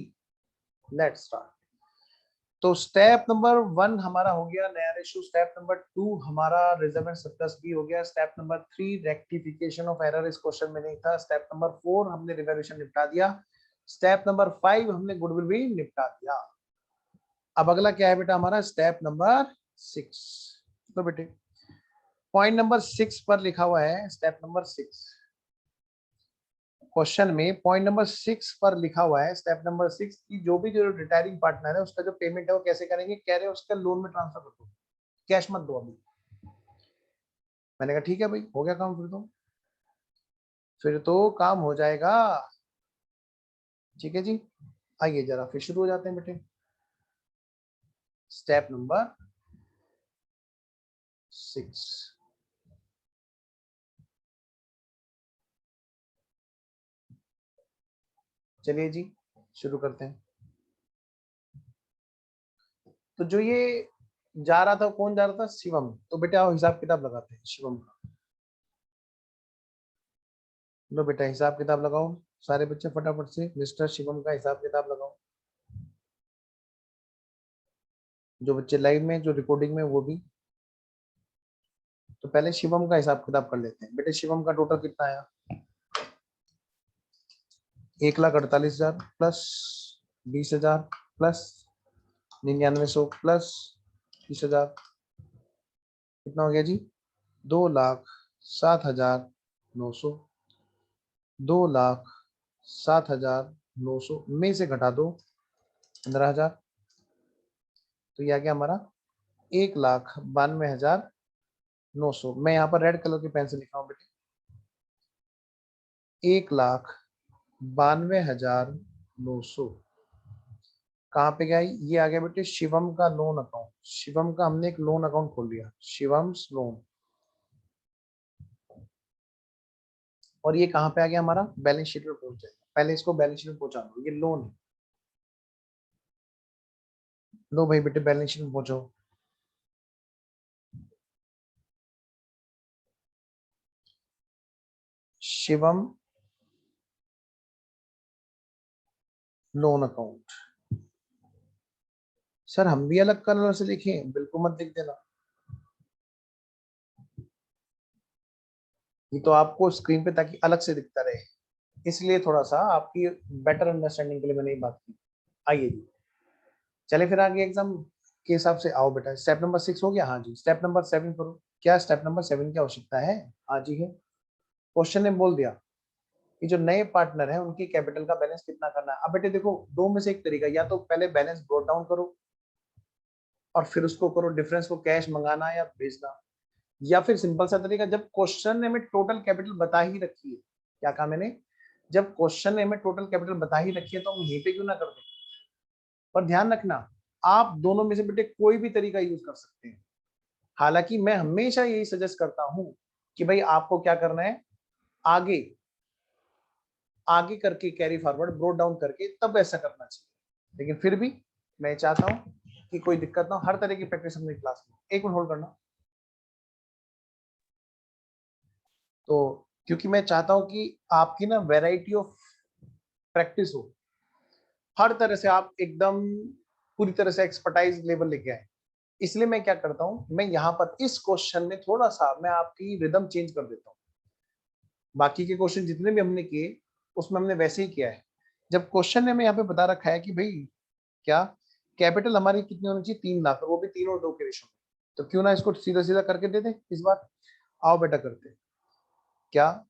लेट्स स्टार्ट। तो स्टेप नंबर 1 हमारा हो गया नया रेशियो, स्टेप नंबर 2 हमारा रिजर्व एंड सरप्लस भी हो गया, step number 3 rectification of error इस क्वेश्चन में नहीं था, स्टेप नंबर 4 हमने रिवैल्यूएशन निपटा दिया, स्टेप नंबर 5 हमने गुडविल भी निपटा दिया। अब अगला क्या है बेटा हमारा, स्टेप नंबर 6। तो बेटे पॉइंट नंबर 6 पर लिखा हुआ है, स्टेप नंबर 6, क्वेश्चन में पॉइंट नंबर 6 पर लिखा हुआ है, स्टेप नंबर 6 की जो भी जो रिटायरिंग पार्टनर है उसका जो पेमेंट है वो कैसे करेंगे, कह रहे हैं उसका लोन में ट्रांसफर कर दो, कैश मत दो अभी। मैंने कहा ठीक है भाई, हो गया काम, फिर तो काम हो जाएगा। ठीक है जी, आइए जरा फिर शुरू हो जाते हैं बेटे। स्टेप नंबर 6, चलिए जी शुरू करते हैं। तो जो ये जा रहा था, कौन जा रहा था, शिवम। तो बेटा आओ हिसाब किताब लगाते हैं शिवम का। लो बेटा हिसाब किताब लगाओ सारे बच्चे फटाफट से, मिस्टर शिवम का हिसाब किताब लगाओ। जो बच्चे लाइव में, जो रिकॉर्डिंग में, वो भी। तो पहले शिवम का हिसाब किताब कर लेते हैं। बेटे शिवम का टोटल कितना आया, 1,48,000 प्लस 20,000 प्लस 9900 प्लस 30,000, कितना हो गया जी, 2,07,900। 2,07,900 में से घटा दो 15,000, तो यह आ गया हमारा 1,92,900। मैं यहाँ पर रेड कलर की पेन से लिखा हूँ बेटे, 1,92,900 कहाँ पे गया, ये आ गया बेटे शिवम का लोन अकाउंट। शिवम का हमने एक लोन अकाउंट खोल लिया, शिवम्स लोन। और ये कहाँ पे आ गया हमारा, बैलेंस शीट में पहुंच जाएगा। पहले इसको बैलेंस शीट में पहुंचा दो, ये लोन है। लो भाई बेटे बैलेंस शीट में पहुंचो। Shivam loan account. सर हम भी अलग कलर से लिखें, बिल्कुल मत लिख देना, ये तो आपको स्क्रीन पे ताकि अलग से दिखता रहे, इसलिए थोड़ा सा आपकी बेटर अंडरस्टैंडिंग के लिए मैंने ये बात की। आइए जी चले फिर आगे एग्जाम के हिसाब से आओ बेटा। स्टेप नंबर 6 हो गया, हाँ जी। स्टेप नंबर 7 करो। क्या स्टेप नंबर 7 की आवश्यकता है, हाँ जी है। क्वेश्चन ने बोल दिया कि जो नए पार्टनर है उनकी कैपिटल का बैलेंस कितना करना है। अब बेटे देखो दो में से एक तरीका, या तो पहले बैलेंस ब्रोट डाउन करो और फिर उसको करो डिफरेंस को कैश मंगाना या भेजना, या फिर सिंपल सा तरीका, जब क्वेश्चन ने हमें टोटल कैपिटल बता ही रखी है, क्या कहा मैंने, जब क्वेश्चन ने हमें टोटल कैपिटल बता ही रखी है तो हम यहीं पे क्यों ना कर दें। पर ध्यान रखना, आप दोनों में से बेटे कोई भी तरीका यूज कर सकते हैं। हालांकि मैं हमेशा यही सजेस्ट करता हूं कि भाई आपको क्या करना है, आगे आगे करके कैरी फॉरवर्ड ब्रोट डाउन करके तब ऐसा करना चाहिए। लेकिन फिर भी मैं चाहता हूं कि कोई दिक्कत ना हो, हर तरह की प्रैक्टिस हमने क्लास में। एक मिनट होल्ड करना। तो क्योंकि मैं चाहता हूं कि आपकी ना वैरायटी ऑफ प्रैक्टिस हो, हर तरह से आप एकदम पूरी तरह से एक्सपर्टाइज लेवल लेके आए। इसलिए मैं क्या करता हूं, मैं यहाँ पर इस क्वेश्चन में थोड़ा सा मैं आपकी रिदम चेंज कर देता हूँ। बाकी के क्वेश्चन जितने भी हमने किए उसमें हमने वैसे ही किया है। जब क्वेश्चन ने हमें यहाँ पे बता रखा है कि भाई क्या कैपिटल हमारी कितनी होनी चाहिए, 3 लाख, वो भी 3 और 2 के रेशो में, तो क्यों ना इसको सीधा सीधा करके दे दें इस बार। आओ बेटा करते हैं। क्या,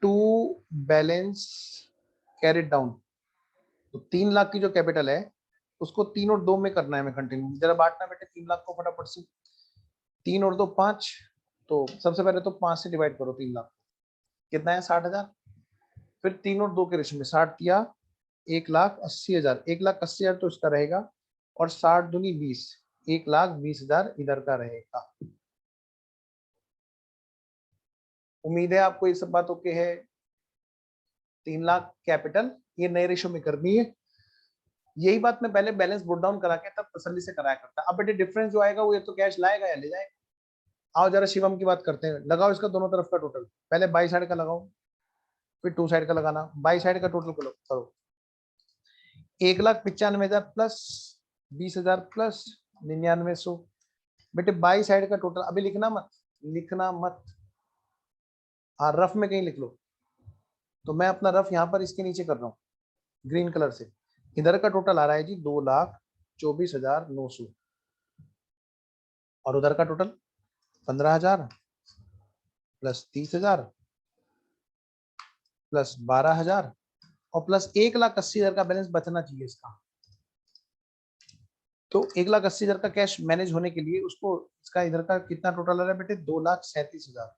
टू बैलेंस कैरिड डाउन, तो 3 लाख की जो कैपिटल है उसको 3 और 2 में करना है, मैं कंटिन्यू जरा बांटना बेटे 3 लाख को फटाफट से। 3 और 2 5, तो सबसे पहले तो 5 से डिवाइड करो 3 लाख, कितना है 60,000। फिर 3 और 2 के रेशो में 60 किया, 1,80,000, 1,80,000 तो इसका रहेगा, और 60 दूनी 20, 1,20,000 इधर का रहेगा। उम्मीद है आपको ये सब बात ओके है। 3 लाख कैपिटल ये नए रेशो में करनी है। यही बात मैं पहले बैलेंस ब्रोट डाउन करा के तब तसल्ली से कराया करता। अब बेटे डिफरेंस जो आएगा वो ये तो कैश लाएगा या ले जाएगा। आओ जरा शिवम की बात करते हैं। लगाओ इसका दोनों तरफ का टोटल, पहले बाई साइड का लगाओ फिर टू साइड का लगाना। बाई साइड का टोटल करो, 1,95,000 प्लस 20,000 प्लस 9900। बेटे बाई साइड का टोटल अभी लिखना मत, लिखना मत, हाँ रफ में कहीं लिख लो। तो मैं अपना रफ यहाँ पर इसके नीचे कर रहा हूँ ग्रीन कलर से। इधर का टोटल आ रहा है जी 2,24,900, और उधर का टोटल 15,000 प्लस 30,000 प्लस 12,000 और प्लस 1,80,000 का बैलेंस बचना चाहिए इसका। तो 1,80,000 का कैश मैनेज होने के लिए उसको इसका इधर का कितना टोटल आ रहा है बेटे, 2,37,000।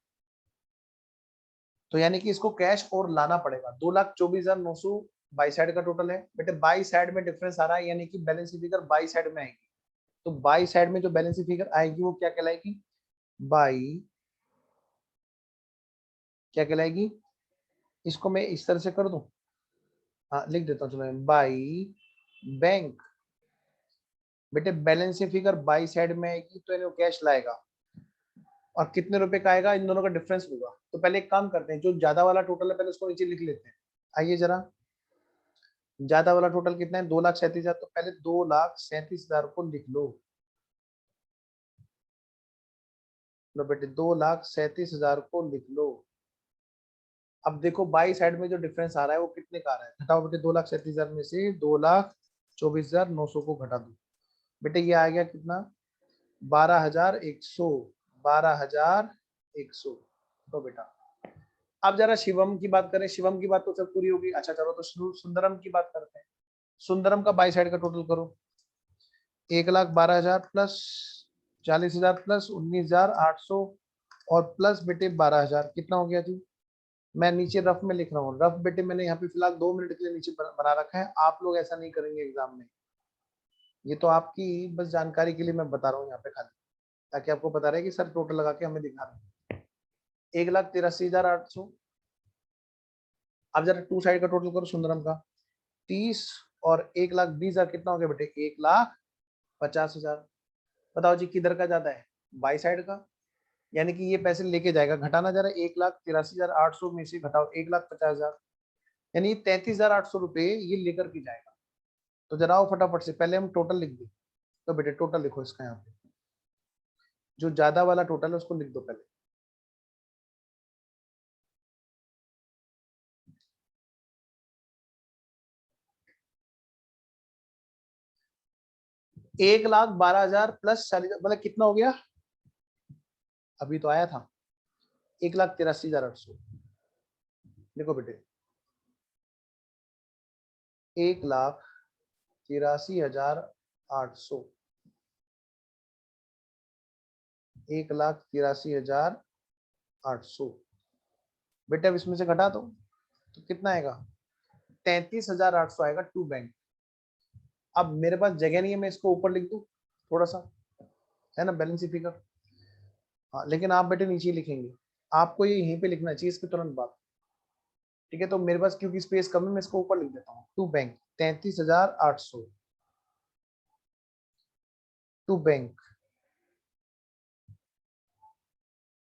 तो यानी कि इसको कैश और लाना पड़ेगा। 2,24,900 बाई साइड का टोटल है बेटे। बाई साइड में डिफरेंस आ रहा है, यानी कि बैलेंस फिगर बाई साइड में आएगी। तो बाई साइड में जो बैलेंस फिगर आएगी वो क्या कहलाएगी, बाई क्या कहलाएगी, इसको मैं इस तरह से कर दूं, हाँ लिख देता हूँ चलो, बाई बैंक। बेटे बैलेंस फिगर बाई साइड में आएगी तो इन्हें कैश लाएगा, और कितने रुपए का आएगा, इन दोनों का डिफरेंस होगा। तो पहले एक काम करते हैं, जो ज्यादा वाला टोटल है पहले उसको नीचे लिख लेते हैं। आइए जरा, ज्यादा वाला टोटल कितना है, 2,37,000। तो पहले 2,37,000 को लिख लो। लो बेटे 2,37,000 को लिख लो। अब देखो बाई साइड में जो डिफरेंस आ रहा है वो कितने का आ रहा है, घटाओ बेटे। 2,37,000 में से 2,24,900 को घटा दो बेटे, ये आ गया कितना, 12,100। 12,100। तो बेटा अब जरा शिवम की बात करें। शिवम की बात तो सब पूरी होगी। अच्छा चलो, तो सुंदरम की बात करते हैं। सुंदरम का बाई साइड का टोटल करो। 1,12,000 प्लस 40,000 प्लस 19,800 और प्लस बेटे 12,000, कितना हो गया जी। मैं नीचे रफ में लिख रहा हूँ। रफ बेटे मैंने यहाँ पे फिलहाल 2 मिनट के लिए नीचे बना रखा है। आप लोग ऐसा नहीं करेंगे एग्जाम में, ये तो आपकी बस जानकारी के लिए मैं बता रहा हूँ यहाँ पे खाली, ताकि आपको पता रहे कि सर टोटल लगा के हमें दिखा रहे हैं। 1,83,800। अब जरा टू साइड का टोटल करो सुंदरम का। 30 और 1,20,000 कितना हो गया बेटे, 1,50,000। बताओ जी किधर का ज्यादा है, बाई साइड का, यानी कि ये पैसे लेके जाएगा। घटाना जरा, 1,83,800 में से घटाओ 1,50,000, यानी 33,800 रुपए ये लेकर के जाएगा। तो जरा आओ फटाफट से पहले हम टोटल लिख दें। तो बेटे टोटल लिखो इसका, यहाँ पे जो ज्यादा वाला टोटल है उसको लिख दो पहले। 1,12,000 प्लस 40,000 मतलब कितना हो गया, अभी तो आया था 1,83,800। देखो बेटे 1,83,800, 1,83,800 बेटे। अब इसमें से घटा दो तो कितना आएगा, 33,800 आएगा टू बैंक। अब मेरे पास जगह नहीं है, मैं इसको ऊपर लिख दूं थोड़ा सा, है ना बैलेंस फिगर। हाँ लेकिन आप बेटे नीचे लिखेंगे, आपको ये यहीं पे लिखना चाहिए इसके तुरंत बाद। ठीक है, तो मेरे पास क्योंकि स्पेस कम है मैं इसको ऊपर लिख देता हूँ। To bank 33,800 to bank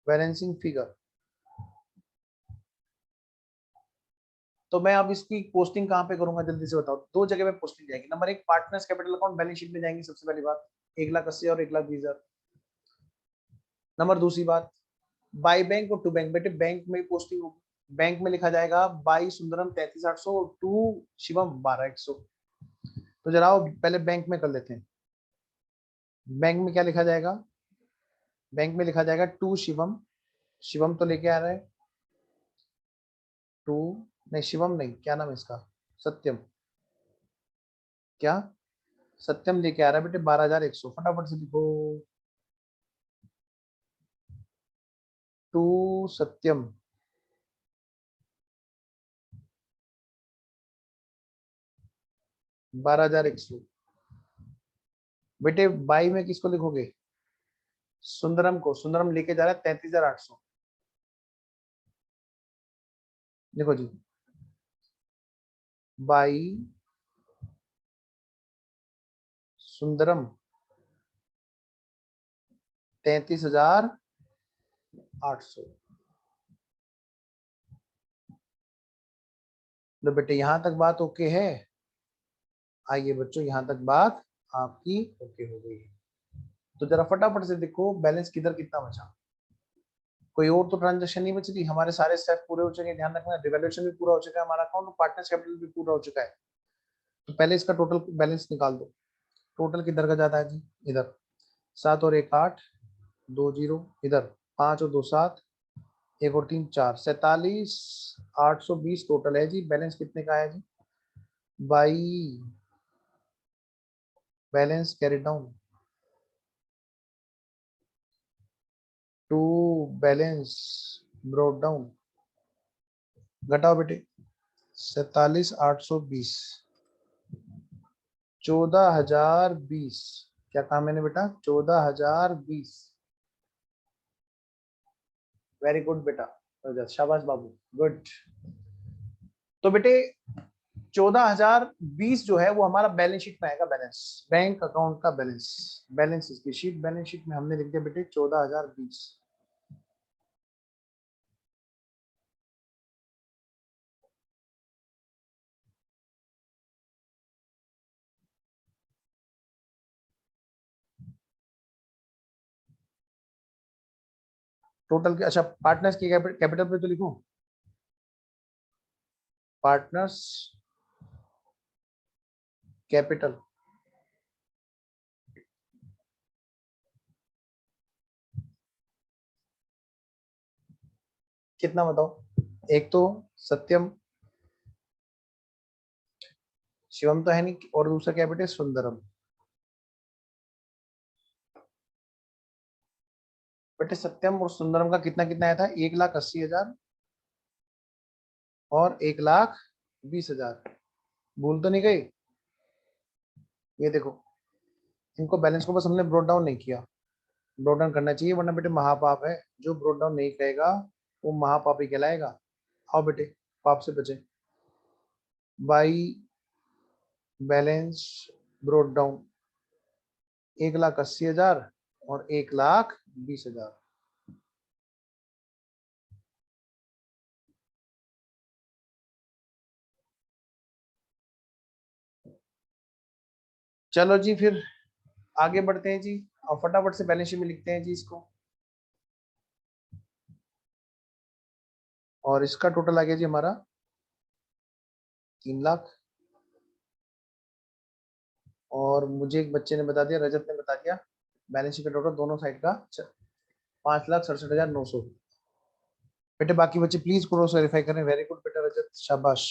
balancing figure. तो मैं अब इसकी पोस्टिंग कहाँ पे करूंगा जल्दी से बताओ। दो जगह पे पोस्टिंग जाएगी। नंबर एक, partners capital account balance sheet में जाएंगी सबसे पहली बात, 1,80,000 और 1,20,000। नंबर दूसरी बात, बाई बैंक और टू बैंक, बेटे बैंक में पोस्टिंग होगी। बैंक में लिखा जाएगा बाई सुंदरम 33,800 और टू शिवम 12,100। तो जरा पहले बैंक में कर लेते हैं। बैंक में क्या लिखा जाएगा, बैंक में लिखा जाएगा टू शिवम। शिवम तो लेके आ रहा है, टू नहीं शिवम नहीं, क्या नाम है इसका, सत्यम। क्या, सत्यम लेके आ रहा है बेटे 12,100। फटाफट से लिखो, टू सत्यम 12,100। बेटे बाई में किसको लिखोगे, सुंदरम को। सुंदरम लेके जा रहा है 33,800। देखो जी, बाई सुंदरम 33,800। लो बेटे यहाँ तक बात ओके है। आइए बच्चों यहाँ तक बात आपकी ओके हो गई है। तो जरा फटाफट से देखो बैलेंस किधर कितना बचा। कोई और तो ट्रांजेक्शन नहीं बची थी, हमारे सारे स्टेप पूरे हो चुके हैं। ध्यान रखना, रिवैल्यूएशन भी पूरा हो चुका है हमारा अकाउंट, पार्टनर्स कैपिटल भी पूरा हो चुका है। तो पहले इसका टोटल बैलेंस निकाल दो। टोटल किधर का जाता है जी, इधर 7 और 1 8, 2 0, इधर 5 और 2 7, एक और 3 4 47,820 टोटल है जी। बैलेंस कितने का है जी? By balance carry down to balance brought down, घटाओ बेटे। 47,820 14,020, क्या कहा मैंने बेटा? 14,020। वेरी गुड बेटा रजत, शाबाश बाबू, गुड। तो बेटे 14,020 जो है वो हमारा बैलेंस शीट में आएगा, बैलेंस बैंक अकाउंट का बैलेंस। बैलेंस की शीट, बैलेंस शीट में हमने लिख दिया बेटे 14,020। टोटल अच्छा पार्टनर्स की कैपिटल पे तो लिखूं, पार्टनर्स कैपिटल कितना बताओ? एक तो सत्यम, शिवम तो है नहीं, और दूसरा कैपिटल सुंदरम। बेटे सत्यम और सुंदरम का कितना कितना आया था? 1,80,000 और 1,20,000। भूल तो नहीं गई? ये देखो, इनको बैलेंस को बस हमने ब्रोट डाउन नहीं किया, ब्रोट डाउन करना चाहिए, वरना बेटे महापाप है। जो ब्रोट डाउन नहीं करेगा वो महापाप ही कहलाएगा। आओ बेटे, पाप से बचे। बाई बैलेंस ब्रोट डाउन 1,80,000 और 1,20,000। चलो जी फिर आगे बढ़ते हैं जी, और फटाफट से बैलेंस शीट में लिखते हैं जी इसको। और इसका टोटल आ गया जी हमारा 3,00,000। और मुझे एक बच्चे ने बता दिया, रजत ने बता दिया, बैलेंस शीट का टोटल दोनों साइड का 5,67,900। बेटे बाकी बच्चे प्लीज क्रॉस वेरीफाई करें। वेरी गुड बेटा रजत, शाबाश,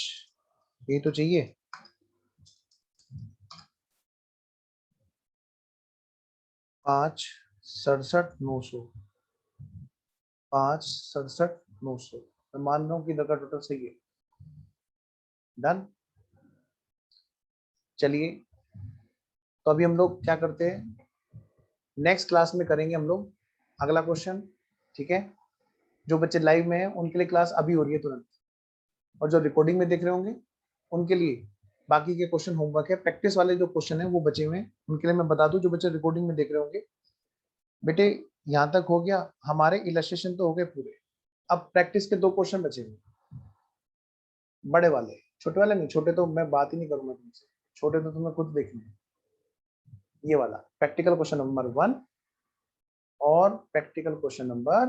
यही तो चाहिए। 5,67,900, 5,67,900, मैं मान रहा हूँ कि इधर का टोटल सही है। डन। चलिए तो अभी हम लोग क्या करते हैं, नेक्स्ट क्लास में करेंगे हम लोग अगला क्वेश्चन, ठीक है? जो बच्चे लाइव में हैं उनके लिए क्लास अभी हो रही है तुरंत, और जो रिकॉर्डिंग में देख रहे होंगे उनके लिए बाकी के क्वेश्चन होमवर्क है। प्रैक्टिस वाले जो क्वेश्चन है वो बचे हुए हैं, उनके लिए मैं बता दूं, जो बच्चे रिकॉर्डिंग में देख रहे होंगे, बेटे यहाँ तक हो गया, हमारे इलस्ट्रेशन तो हो गए पूरे। अब प्रैक्टिस के 2 क्वेश्चन बचे हुए, बड़े वाले, छोटे वाले नहीं, छोटे तो मैं बात ही नहीं करूंगा तुमसे, छोटे तो तुम्हें खुद देखने हैं। ये वाला प्रैक्टिकल क्वेश्चन नंबर 1 और प्रैक्टिकल क्वेश्चन नंबर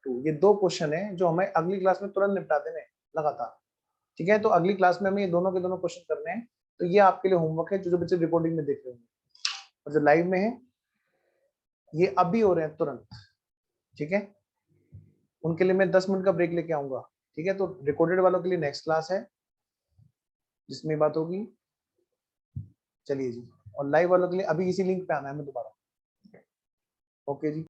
2, ये 2 क्वेश्चन है जो हमें अगली क्लास में तुरंत निपटा देने हैं लगातार, ठीक है? तो अगली क्लास में हमें ये दोनों के दोनों क्वेश्चन करने हैं। तो ये आपके लिए होमवर्क है, जो जो बच्चे रिकॉर्डिंग में देख रहे होंगे, और जो लाइव में है ये अभी हो रहे हैं तुरंत, ठीक है? उनके लिए मैं 10 मिनट का ब्रेक लेके आऊंगा, ठीक है? तो रिकॉर्डेड वालों के लिए नेक्स्ट क्लास है जिसमें बात होगी। चलिए जी, और लाइव वालों के लिए अभी इसी लिंक पे आना है मैं दोबारा। ओके जी।